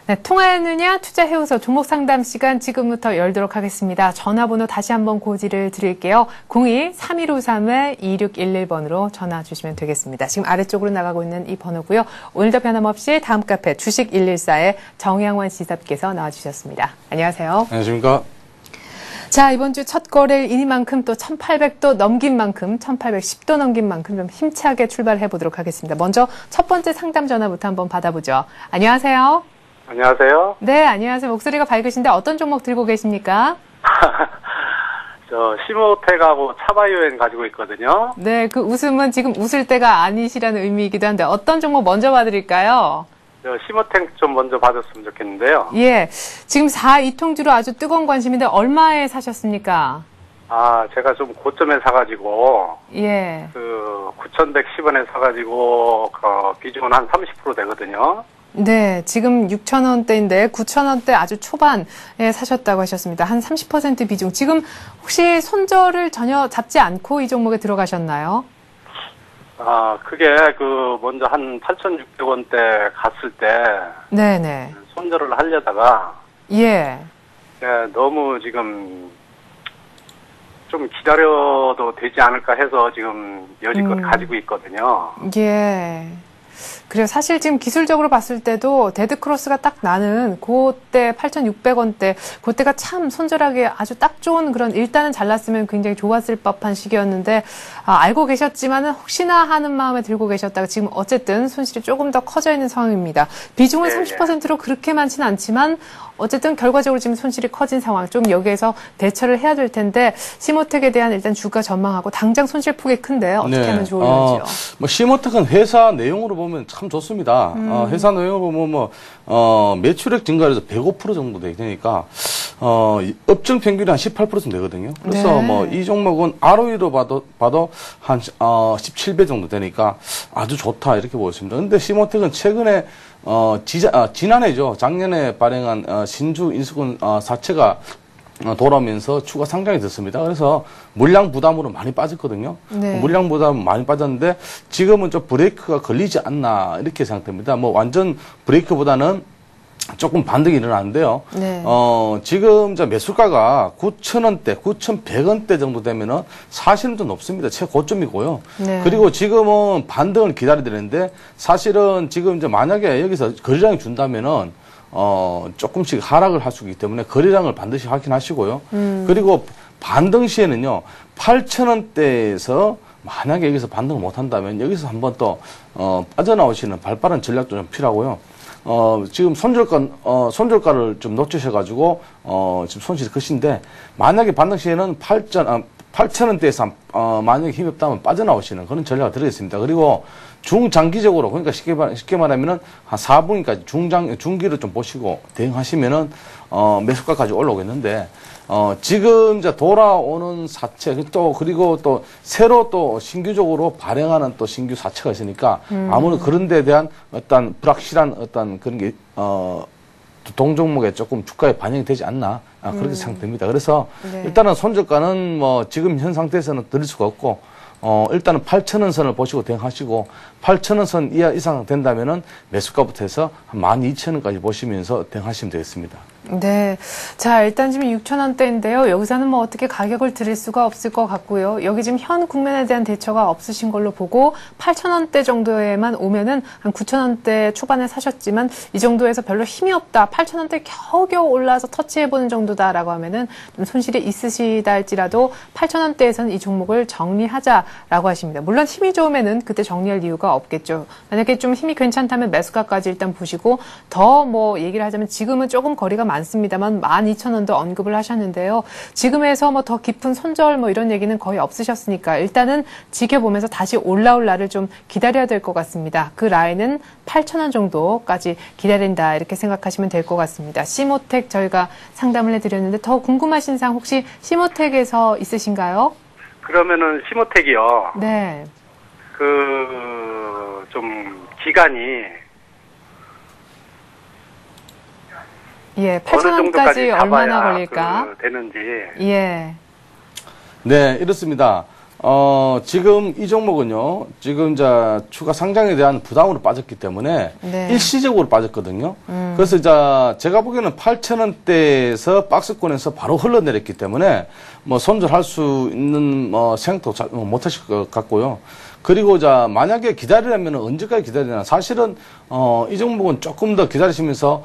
네, 통화했느냐 투자해오서 종목 상담 시간 지금부터 열도록 하겠습니다. 전화번호 다시 한번 고지를 드릴게요. 02-3153-2611번으로 전화 주시면 되겠습니다. 지금 아래쪽으로 나가고 있는 이 번호고요. 오늘도 변함없이 다음 카페 주식 114의 정양원 시사께서 나와주셨습니다. 안녕하세요. 안녕하십니까. 자, 이번 주 첫 거래일 이니만큼 또 1,800도 넘긴 만큼 1,810도 넘긴 만큼 좀 힘차게 출발해 보도록 하겠습니다. 먼저 첫 번째 상담 전화부터 한번 받아보죠. 안녕하세요. 안녕하세요. 네, 안녕하세요. 목소리가 밝으신데 어떤 종목 들고 계십니까? 저 시모텍하고 차바이오엔 가지고 있거든요. 네, 그 웃음은 지금 웃을 때가 아니시라는 의미이기도 한데 어떤 종목 먼저 봐드릴까요? 저 시모텍 좀 먼저 받았으면 좋겠는데요. 예, 지금 4이통주로 아주 뜨거운 관심인데 얼마에 사셨습니까? 아, 제가 좀 고점에 사가지고 예, 그 9,110원에 사가지고 그 비중은 한 30% 되거든요. 네, 지금 6,000원대인데 9,000원대 아주 초반에 사셨다고 하셨습니다. 한 30% 비중. 지금 혹시 손절을 전혀 잡지 않고 이 종목에 들어가셨나요? 아, 그게 그 먼저 한 8,600원대 갔을 때 네네. 손절을 하려다가 예. 너무 지금 좀 기다려도 되지 않을까 해서 지금 여지껏 가지고 있거든요. 예. 그래요. 사실 지금 기술적으로 봤을 때도 데드크로스가 딱 나는 그때 8,600원대 그때가 참 손절하기 아주 딱 좋은 그런 일단은 잘랐으면 굉장히 좋았을 법한 시기였는데 알고 계셨지만은 혹시나 하는 마음에 들고 계셨다가 지금 어쨌든 손실이 조금 더 커져 있는 상황입니다. 비중은 30%로 그렇게 많지는 않지만 어쨌든 결과적으로 지금 손실이 커진 상황 좀 여기에서 대처를 해야 될 텐데 시모텍에 대한 일단 주가 전망하고 당장 손실 폭이 큰데 어떻게 하면 좋을지요? 뭐 시모텍은 회사 내용으로 보면 참 좋습니다. 회사 내용으로 보면 매출액 증가해서 105% 정도 되니까 업종 평균이 한 18% 정도 되거든요. 그래서 네. 뭐 이 종목은 ROE로 봐도 한 17배 정도 되니까 아주 좋다 이렇게 보였습니다. 근데 시모텍은 최근에 지난해죠. 작년에 발행한 신주 인수권 사채가 돌아오면서 추가 상장이 됐습니다. 그래서 물량 부담으로 많이 빠졌거든요. 네. 물량 부담 많이 빠졌는데 지금은 좀 브레이크가 걸리지 않나 이렇게 생각됩니다. 뭐 완전 브레이크보다는 조금 반등이 일어나는데요. 네. 지금 이제 매수가가 9,000원대, 9,100원대 정도 되면은 사실은 좀 높습니다. 최고점이고요. 네. 그리고 지금은 반등을 기다려야 되는데 사실은 지금 이제 만약에 여기서 거래량이 준다면은 조금씩 하락을 할 수 있기 때문에 거래량을 반드시 확인하시고요. 그리고 반등 시에는요, 8,000원대에서 만약에 여기서 반등을 못 한다면 여기서 한번 또, 빠져나오시는 발빠른 전략도 좀 필요하고요. 지금 손절가를 좀 놓치셔가지고, 지금 손실이 크신데, 만약에 반등 시에는 8,000원대에서, 만약에 힘이 없다면 빠져나오시는 그런 전략이 들어있습니다. 그리고 중장기적으로, 그러니까 쉽게 말하면은 한 4분기까지 중기를 좀 보시고 대응하시면은, 매수가까지 올라오겠는데, 지금 이제 돌아오는 사채, 그리고 또 새로 또 신규적으로 발행하는 또 신규 사채가 있으니까 아무런 그런 데에 대한 어떤 불확실한 어떤 그런 게, 동종목에 조금 주가에 반영이 되지 않나, 그렇게 생각됩니다. 그래서 네. 일단은 손절가는 뭐 지금 현 상태에서는 드릴 수가 없고, 일단은 8,000원 선을 보시고 대응하시고, 8,000원 선 이상 된다면은 매수가부터 해서 한 12,000원까지 보시면서 대응하시면 되겠습니다. 네. 자, 일단 지금 6,000원대인데요. 여기서는 뭐 어떻게 가격을 드릴 수가 없을 것 같고요. 여기 지금 현 국면에 대한 대처가 없으신 걸로 보고 8,000원대 정도에만 오면은 한 9,000원대 초반에 사셨지만 이 정도에서 별로 힘이 없다. 8,000원대 겨우겨우 올라와서 터치해보는 정도다라고 하면은 좀 손실이 있으시다 할지라도 8,000원대에서는 이 종목을 정리하자라고 하십니다. 물론 힘이 좋으면은 그때 정리할 이유가 없겠죠. 만약에 좀 힘이 괜찮다면 매수가까지 일단 보시고 더 뭐 얘기를 하자면 지금은 조금 거리가 많습니다만 12,000원도 언급을 하셨는데요. 지금에서 뭐 더 깊은 손절 뭐 이런 얘기는 거의 없으셨으니까 일단은 지켜보면서 다시 올라올 날을 좀 기다려야 될 것 같습니다. 그 라인은 8,000원 정도까지 기다린다 이렇게 생각하시면 될 것 같습니다. 시모텍 저희가 상담을 해드렸는데 더 궁금하신 사항 혹시 시모텍에서 있으신가요? 그러면은 시모텍이요. 네. 좀 기간이 예, 어느 정도까지 8,000원까지 얼마나 걸릴까? 되는지. 예. 네, 이렇습니다. 지금 이 종목은요, 지금 추가 상장에 대한 부담으로 빠졌기 때문에 네. 일시적으로 일시적으로 빠졌거든요. 그래서 제가 보기에는 8,000원대에서 박스권에서 바로 흘러내렸기 때문에 뭐 손절할 수 있는 생각도 못 하실 것 같고요. 그리고 만약에 기다리려면 언제까지 기다리나. 사실은 이 종목은 조금 더 기다리시면서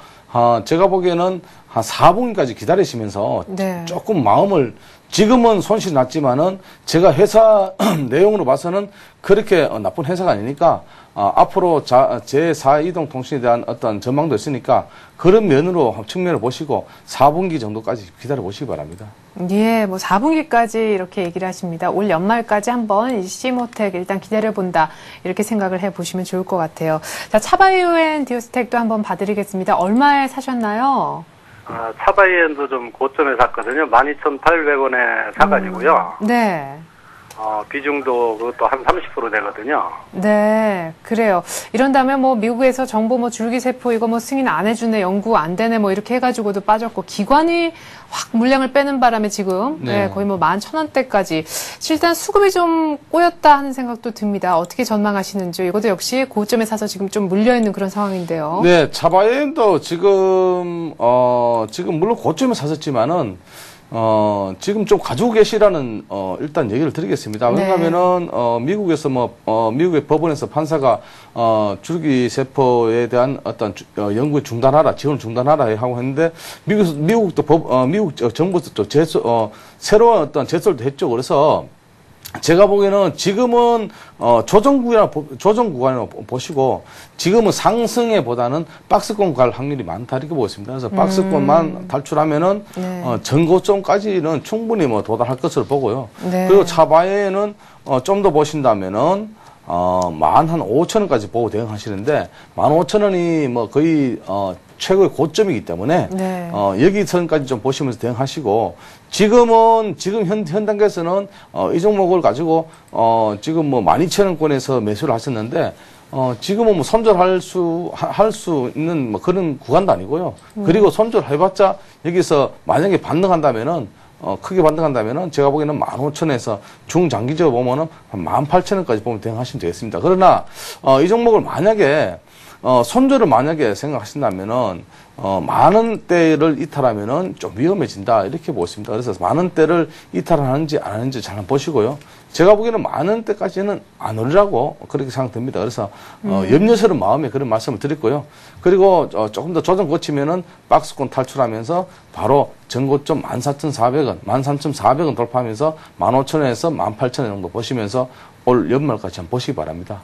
제가 보기에는 한 4분기까지 기다리시면서 네. 조금 마음을 지금은 손실이 났지만은 제가 회사 내용으로 봐서는 그렇게 나쁜 회사가 아니니까 앞으로 제4이동통신에 대한 어떤 전망도 있으니까 그런 면으로 측면을 보시고 4분기 정도까지 기다려 보시기 바랍니다. 예, 뭐 4분기까지 이렇게 얘기를 하십니다. 올 연말까지 한번 이 시모텍 일단 기다려본다 이렇게 생각을 해보시면 좋을 것 같아요. 자, 차바이오엔 디오스텍도 한번 봐드리겠습니다. 얼마에 사셨나요? 차바이엔도 좀 고점에 샀거든요. 12,800원에 사가지고요. 네. 비중도 그것도 한 30% 되거든요. 네, 그래요. 이런 다음에 뭐 미국에서 정보 뭐 줄기세포 이거 뭐 승인 안 해주네, 연구 안 되네 뭐 이렇게 해가지고도 빠졌고 기관이 확 물량을 빼는 바람에 지금 네, 거의 뭐 11,000원대까지 일단 수급이 좀 꼬였다 하는 생각도 듭니다. 어떻게 전망하시는지 이것도 역시 고점에 사서 지금 좀 물려있는 그런 상황인데요. 네, 차바이엔도 지금 물론 고점에 샀었지만은 지금 좀 가지고 계시라는, 일단 얘기를 드리겠습니다. 왜냐하면은, 미국에서 미국의 법원에서 판사가, 줄기세포에 대한 어떤, 연구 중단하라, 지원 중단하라 하고 했는데, 미국 정부도 또 새로운 어떤 제소를 했죠. 그래서, 제가 보기에는 지금은 조정 구간으로 보시고 지금은 상승에 보다는 박스권 갈 확률이 많다 이렇게 보고 있습니다. 그래서 박스권만 탈출하면은 전고점까지는 충분히 도달할 것으로 보고요. 네. 그리고 차바에는 좀 더 보신다면은 15,000원까지 보고 대응하시는데 15,000원이 거의 최고의 고점이기 때문에 네. 여기 선까지 좀 보시면서 대응하시고 지금 현 단계에서는 이 종목을 가지고 지금 12,000원권에서 매수를 하셨는데 지금은 손절할 할 수 있는 그런 구간도 아니고요. 그리고 손절해봤자 여기서 만약에 반등한다면은 크게 반등한다면은 제가 보기에는 15,000원에서 중장기적으로 보면은 한 18,000원까지 보면 대응하시면 되겠습니다. 그러나 이 종목을 만약에 손절을 만약에 생각하신다면은 만원대를 이탈하면은 좀 위험해진다 이렇게 보십니다. 그래서 만원대를 이탈하는지 안 하는지 잘 한번 보시고요. 제가 보기에는 만원대까지는 안 오르라고 그렇게 생각됩니다. 그래서 염려스러운 마음에 그런 말씀을 드렸고요. 그리고 조금 더 조정 거치면은 박스권 탈출하면서 바로 전고점 14,400원, 13,400원 돌파하면서 15,000원에서 18,000원 정도 보시면서 올 연말까지 한번 보시기 바랍니다.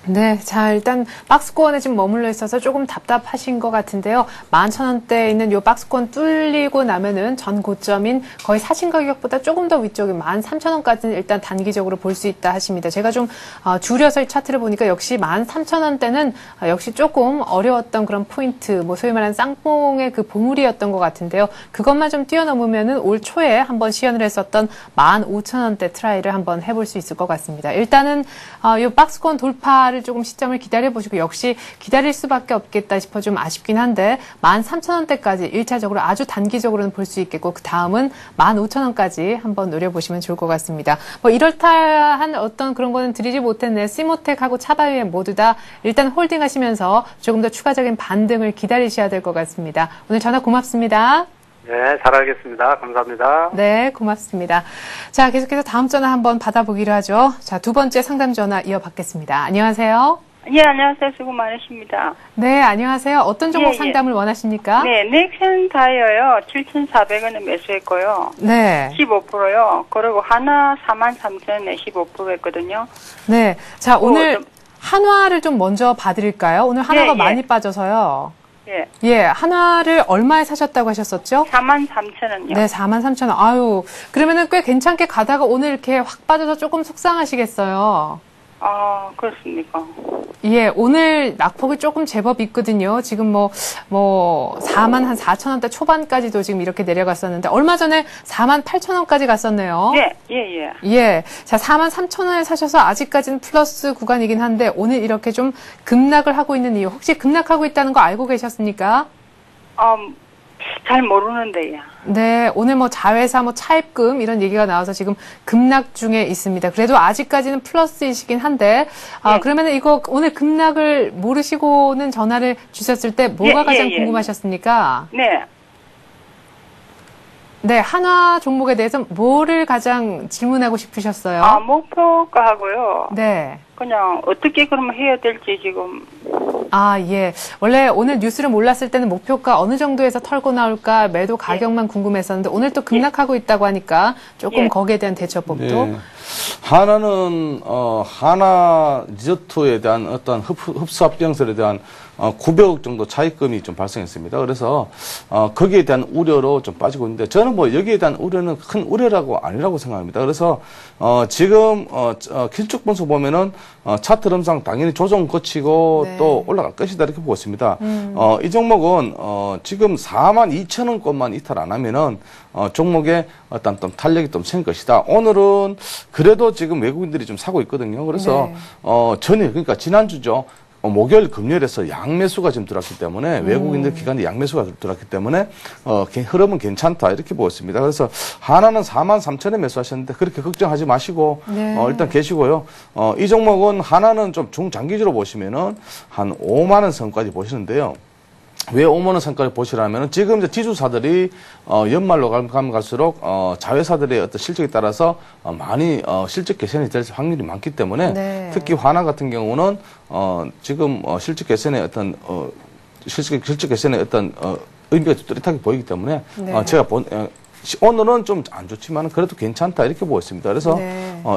네, 자 일단 박스권에 지금 머물러 있어서 조금 답답하신 것 같은데요. 11,000원대에 있는 이 박스권 뚫리고 나면은 전 고점인 거의 사신 가격보다 조금 더 위쪽인 13,000원까지는 일단 단기적으로 볼 수 있다 하십니다. 제가 좀 줄여서 이 차트를 보니까 역시 13,000원대는 역시 조금 어려웠던 그런 포인트, 뭐 소위 말하는 쌍봉의 그 보물이었던 것 같은데요. 그것만 좀 뛰어넘으면은 올 초에 한번 시연을 했었던 15,000원대 트라이를 한번 해볼 수 있을 것 같습니다. 일단은 이 박스권 돌파 한화를 조금 시점을 기다려보시고 역시 기다릴 수밖에 없겠다 싶어 좀 아쉽긴 한데 13,000원대까지 1차적으로 아주 단기적으로는 볼 수 있겠고 그 다음은 15,000원까지 한번 노려보시면 좋을 것 같습니다. 뭐 이럴듯한 어떤 그런 거는 드리지 못했네. 시모텍하고 차바이엠 모두 다 일단 홀딩 하시면서 조금 더 추가적인 반등을 기다리셔야 될 것 같습니다. 오늘 전화 고맙습니다. 네, 잘 알겠습니다. 감사합니다. 네, 고맙습니다. 자, 계속해서 다음 전화 한번 받아보기로 하죠. 자, 두 번째 상담 전화 이어받겠습니다. 안녕하세요. 예, 안녕하세요. 수고 많으십니다. 네, 안녕하세요. 어떤 종목 상담을 원하십니까? 네, 넥센 타이어요. 7,400원에 매수했고요. 네. 15%요. 그리고 하나 43,000원에 15% 했거든요. 네. 자, 오늘 한화를 좀 먼저 봐드릴까요? 오늘 한화가 많이 빠져서요. 예. 예, 한화를 얼마에 사셨다고 하셨었죠? 43,000원이요. 네, 43,000원. 아유, 그러면은 꽤 괜찮게 가다가 오늘 이렇게 확 빠져서 조금 속상하시겠어요. 아, 그렇습니까? 예, 오늘 낙폭이 조금 제법 있거든요. 지금 뭐 44,000원대 초반까지도 지금 이렇게 내려갔었는데, 얼마 전에 48,000원까지 갔었네요. 예. 자, 43,000원에 사셔서 아직까지는 플러스 구간이긴 한데, 오늘 이렇게 좀 급락을 하고 있는 이유, 혹시 급락하고 있다는 거 알고 계셨습니까? 잘 모르는데요. 네, 오늘 뭐 자회사 뭐 차입금 이런 얘기가 나와서 지금 급락 중에 있습니다. 그래도 아직까지는 플러스이시긴 한데, 그러면은 이거 오늘 급락을 모르시고는 전화를 주셨을 때 뭐가 가장 궁금하셨습니까? 네. 네, 한화 종목에 대해서 뭐를 가장 질문하고 싶으셨어요? 목표가 하고요. 네. 그냥 어떻게 그러면 해야 될지 지금. 예. 원래 오늘 뉴스를 몰랐을 때는 목표가 어느 정도에서 털고 나올까 매도 가격만 궁금했었는데 오늘 또 급락하고 있다고 하니까 조금 거기에 대한 대처법도. 네. 하나는 하나 리조트에 대한 어떤 흡수합병설에 대한 900억 정도 차입금이 좀 발생했습니다. 그래서 거기에 대한 우려로 좀 빠지고 있는데 저는 뭐 여기에 대한 우려는 큰 우려라고 아니라고 생각합니다. 그래서 지금 길쭉 분석 보면은 차트 흐름상 당연히 조정 거치고 또 올라갈 것이다 이렇게 보고 있습니다. 이 종목은 지금 42,000원권만 이탈 안 하면은 종목의 어떤 좀 탄력이 좀 생길 것이다. 오늘은 그래도 지금 외국인들이 좀 사고 있거든요. 그래서 전일 그러니까 지난주죠. 목요일, 금요일에서 양매수가 지금 들어왔기 때문에 외국인들 기관의 양매수가 들어왔기 때문에 흐름은 괜찮다 이렇게 보고 있습니다. 그래서 하나는 43,000에 매수하셨는데 그렇게 걱정하지 마시고 일단 계시고요. 이 종목은 하나는 좀 중장기적으로 보시면은 한 5만 원 선까지 보시는데요. 왜 5만 원 선까지 보시라면은 지금 이제 지주사들이 연말로 가면 갈수록 자회사들의 어떤 실적에 따라서 많이 실적 개선이 될 확률이 많기 때문에 특히 하나 같은 경우는 지금 실적 개선의 어떤 실적 개선의 어떤 의미가 뚜렷하게 보이기 때문에 제가 오늘은 좀 안 좋지만 그래도 괜찮다 이렇게 보고 있습니다. 그래서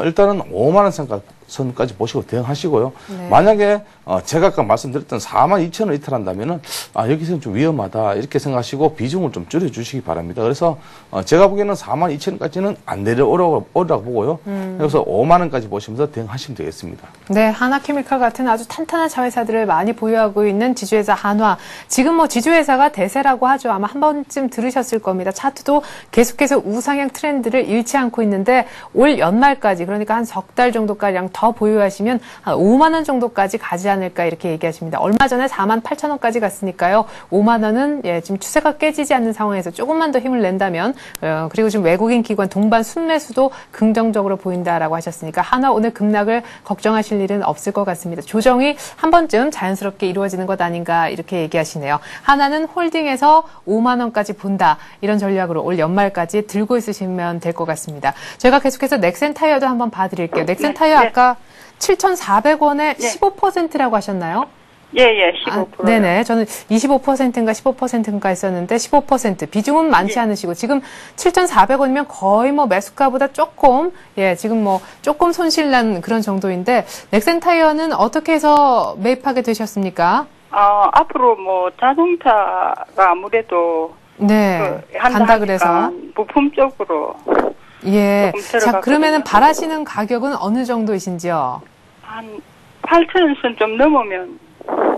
일단은 5만 원 선까지 보시고 대응하시고요. 만약에 제가 아까 말씀드렸던 42,000원 이탈한다면은 여기서는 좀 위험하다 이렇게 생각하시고 비중을 좀 줄여주시기 바랍니다. 그래서 제가 보기에는 42,000원까지는 안 내려오라고 보고요. 그래서 5만 원까지 보시면서 대응하시면 되겠습니다. 네, 하나케미칼 같은 아주 탄탄한 자회사들을 많이 보유하고 있는 지주회사 한화. 지금 뭐 지주회사가 대세라고 하죠. 아마 한 번쯤 들으셨을 겁니다. 차트도 계속해서 우상향 트렌드를 잃지 않고 있는데 올 연말까지 그러니까 한 석 달 정도가량 더 보유하시면 한 5만 원 정도까지 가지 않을까 이렇게 얘기하십니다. 얼마 전에 48,000원까지 갔으니까요. 5만 원은 지금 추세가 깨지지 않는 상황에서 조금만 더 힘을 낸다면 그리고 지금 외국인 기관 동반 순매수도 긍정적으로 보인다라고 하셨으니까 한화 오늘 급락을 걱정하실 일은 없을 것 같습니다. 조정이 한 번쯤 자연스럽게 이루어지는 것 아닌가 이렇게 얘기하시네요. 한화는 홀딩해서 5만 원까지 본다. 이런 전략으로 올 연말까지 들고 있으시면 될 것 같습니다. 저희가 계속해서 넥센 타이어도 한번 봐드릴게요. 넥센 타이어 아까 7,400원에 15%라고 하셨나요? 예, 15%. 네네. 저는 25%인가 15%인가 했었는데 15%. 비중은 많지 않으시고 지금 7,400원이면 거의 뭐 매수가보다 조금 지금 뭐 조금 손실난 그런 정도인데 넥센 타이어는 어떻게 해서 매입하게 되셨습니까? 앞으로 뭐 자동차가 아무래도 간다 그래서 부품 쪽으로 자, 그러면은 바라시는 가격은 어느 정도이신지요? 한 8,000원 좀 넘으면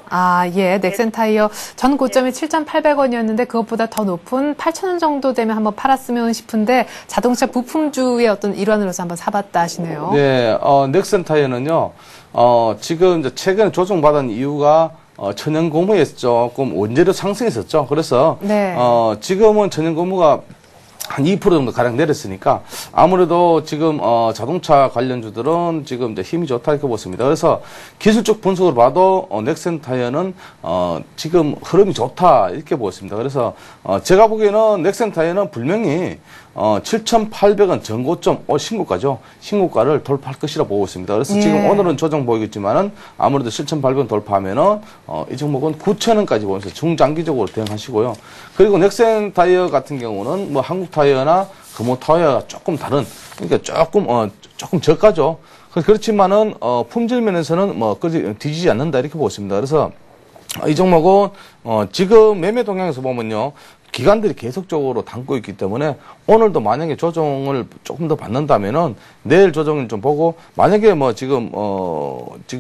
아, 예. 넥센 타이어 전 고점이 7,800원이었는데 그것보다 더 높은 8,000원 정도 되면 한번 팔았으면 싶은데 자동차 부품주의 어떤 일환으로서 한번 사봤다 하시네요. 네, 넥센 타이어는요, 지금 이제 최근에 조정받은 이유가 천연 고무에서 조금 원재료 상승했었죠. 그래서 네. 지금은 천연 고무가 한 2% 정도 가량 내렸으니까 아무래도 지금 자동차 관련주들은 지금 이제 힘이 좋다 이렇게 보습니다. 그래서 기술적 분석으로 봐도 넥센 타이어는 지금 흐름이 좋다 이렇게 보습니다. 그래서 제가 보기에는 넥센 타이어는 분명히 7,800원 전고점 신고가죠. 신고가를 돌파할 것이라 보고 있습니다. 그래서 예. 지금 오늘은 조정 보이겠지만은 아무래도 7,800원 돌파하면은 이 종목은 9,000원까지 보면서 중장기적으로 대응하시고요. 그리고 넥센 타이어 같은 경우는 뭐 한국 타이어나 금호 타이어가 조금 다른, 그러니까 조금 저가죠. 그렇지만은 품질 면에서는 뭐 뒤지지 않는다 이렇게 보고 있습니다. 그래서 이 종목은 지금 매매 동향에서 보면요. 기관들이 계속적으로 담고 있기 때문에 오늘도 만약에 조정을 조금 더 받는다면은 내일 조정을 좀 보고 만약에 뭐 지금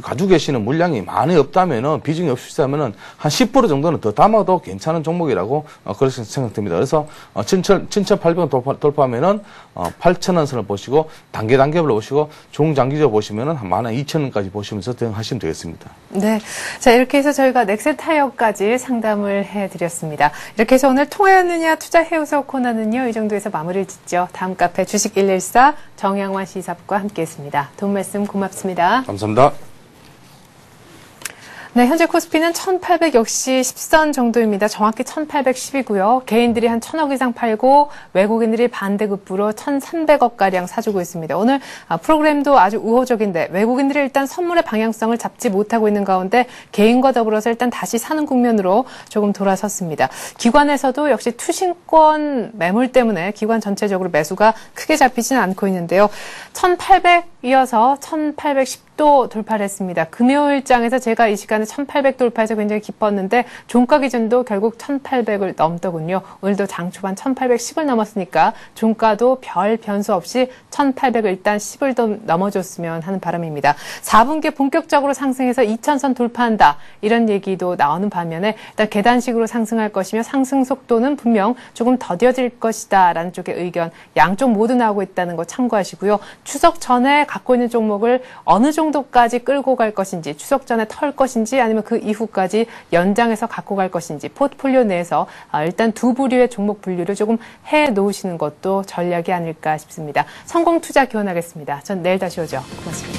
가지고 계시는 물량이 많이 없다면은 비중이 없으시다면은 한 10% 정도는 더 담아도 괜찮은 종목이라고 그렇게 생각됩니다. 그래서 7,800원 돌파하면은 8,000원 선을 보시고 단계별로 보시고 중장기적으로 보시면은 한 12,000원까지 보시면서 대응하시면 되겠습니다. 네. 자, 이렇게 해서 저희가 넥센 타이어까지 상담을 해드렸습니다. 이렇게 해서 오늘 통하였느냐 투자해우서 코너는요, 이 정도에서 마무리를 짓죠. 다음 카페 주식 114 정양환 시사부과 함께했습니다. 도움 말씀 고맙습니다. 감사합니다. 네, 현재 코스피는 1,800 역시 10선 정도입니다. 정확히 1,810이고요. 개인들이 한 1,000억 이상 팔고 외국인들이 반대급부로 1,300억가량 사주고 있습니다. 오늘 프로그램도 아주 우호적인데 외국인들이 일단 선물의 방향성을 잡지 못하고 있는 가운데 개인과 더불어서 일단 다시 사는 국면으로 조금 돌아섰습니다. 기관에서도 역시 투신권 매물 때문에 기관 전체적으로 매수가 크게 잡히지는 않고 있는데요. 1,800 이어서 1,810도 돌파를 했습니다. 금요일장에서 제가 이 시간에 1,800 돌파해서 굉장히 기뻤는데 종가 기준도 결국 1,800을 넘더군요. 오늘도 장 초반 1,810을 넘었으니까 종가도 별 변수 없이 1,800을 일단 10을 더 넘어줬으면 하는 바람입니다. 4분기에 본격적으로 상승해서 2,000선 돌파한다. 이런 얘기도 나오는 반면에 일단 계단식으로 상승할 것이며 상승 속도는 분명 조금 더뎌질 것이다. 라는 쪽의 의견 양쪽 모두 나오고 있다는 거 참고하시고요. 추석 전에 갖고 있는 종목을 어느 정도까지 끌고 갈 것인지, 추석 전에 털 것인지 아니면 그 이후까지 연장해서 갖고 갈 것인지 포트폴리오 내에서 일단 두 부류의 종목 분류를 조금 해 놓으시는 것도 전략이 아닐까 싶습니다. 성공 투자 기원하겠습니다. 전 내일 다시 오죠. 고맙습니다.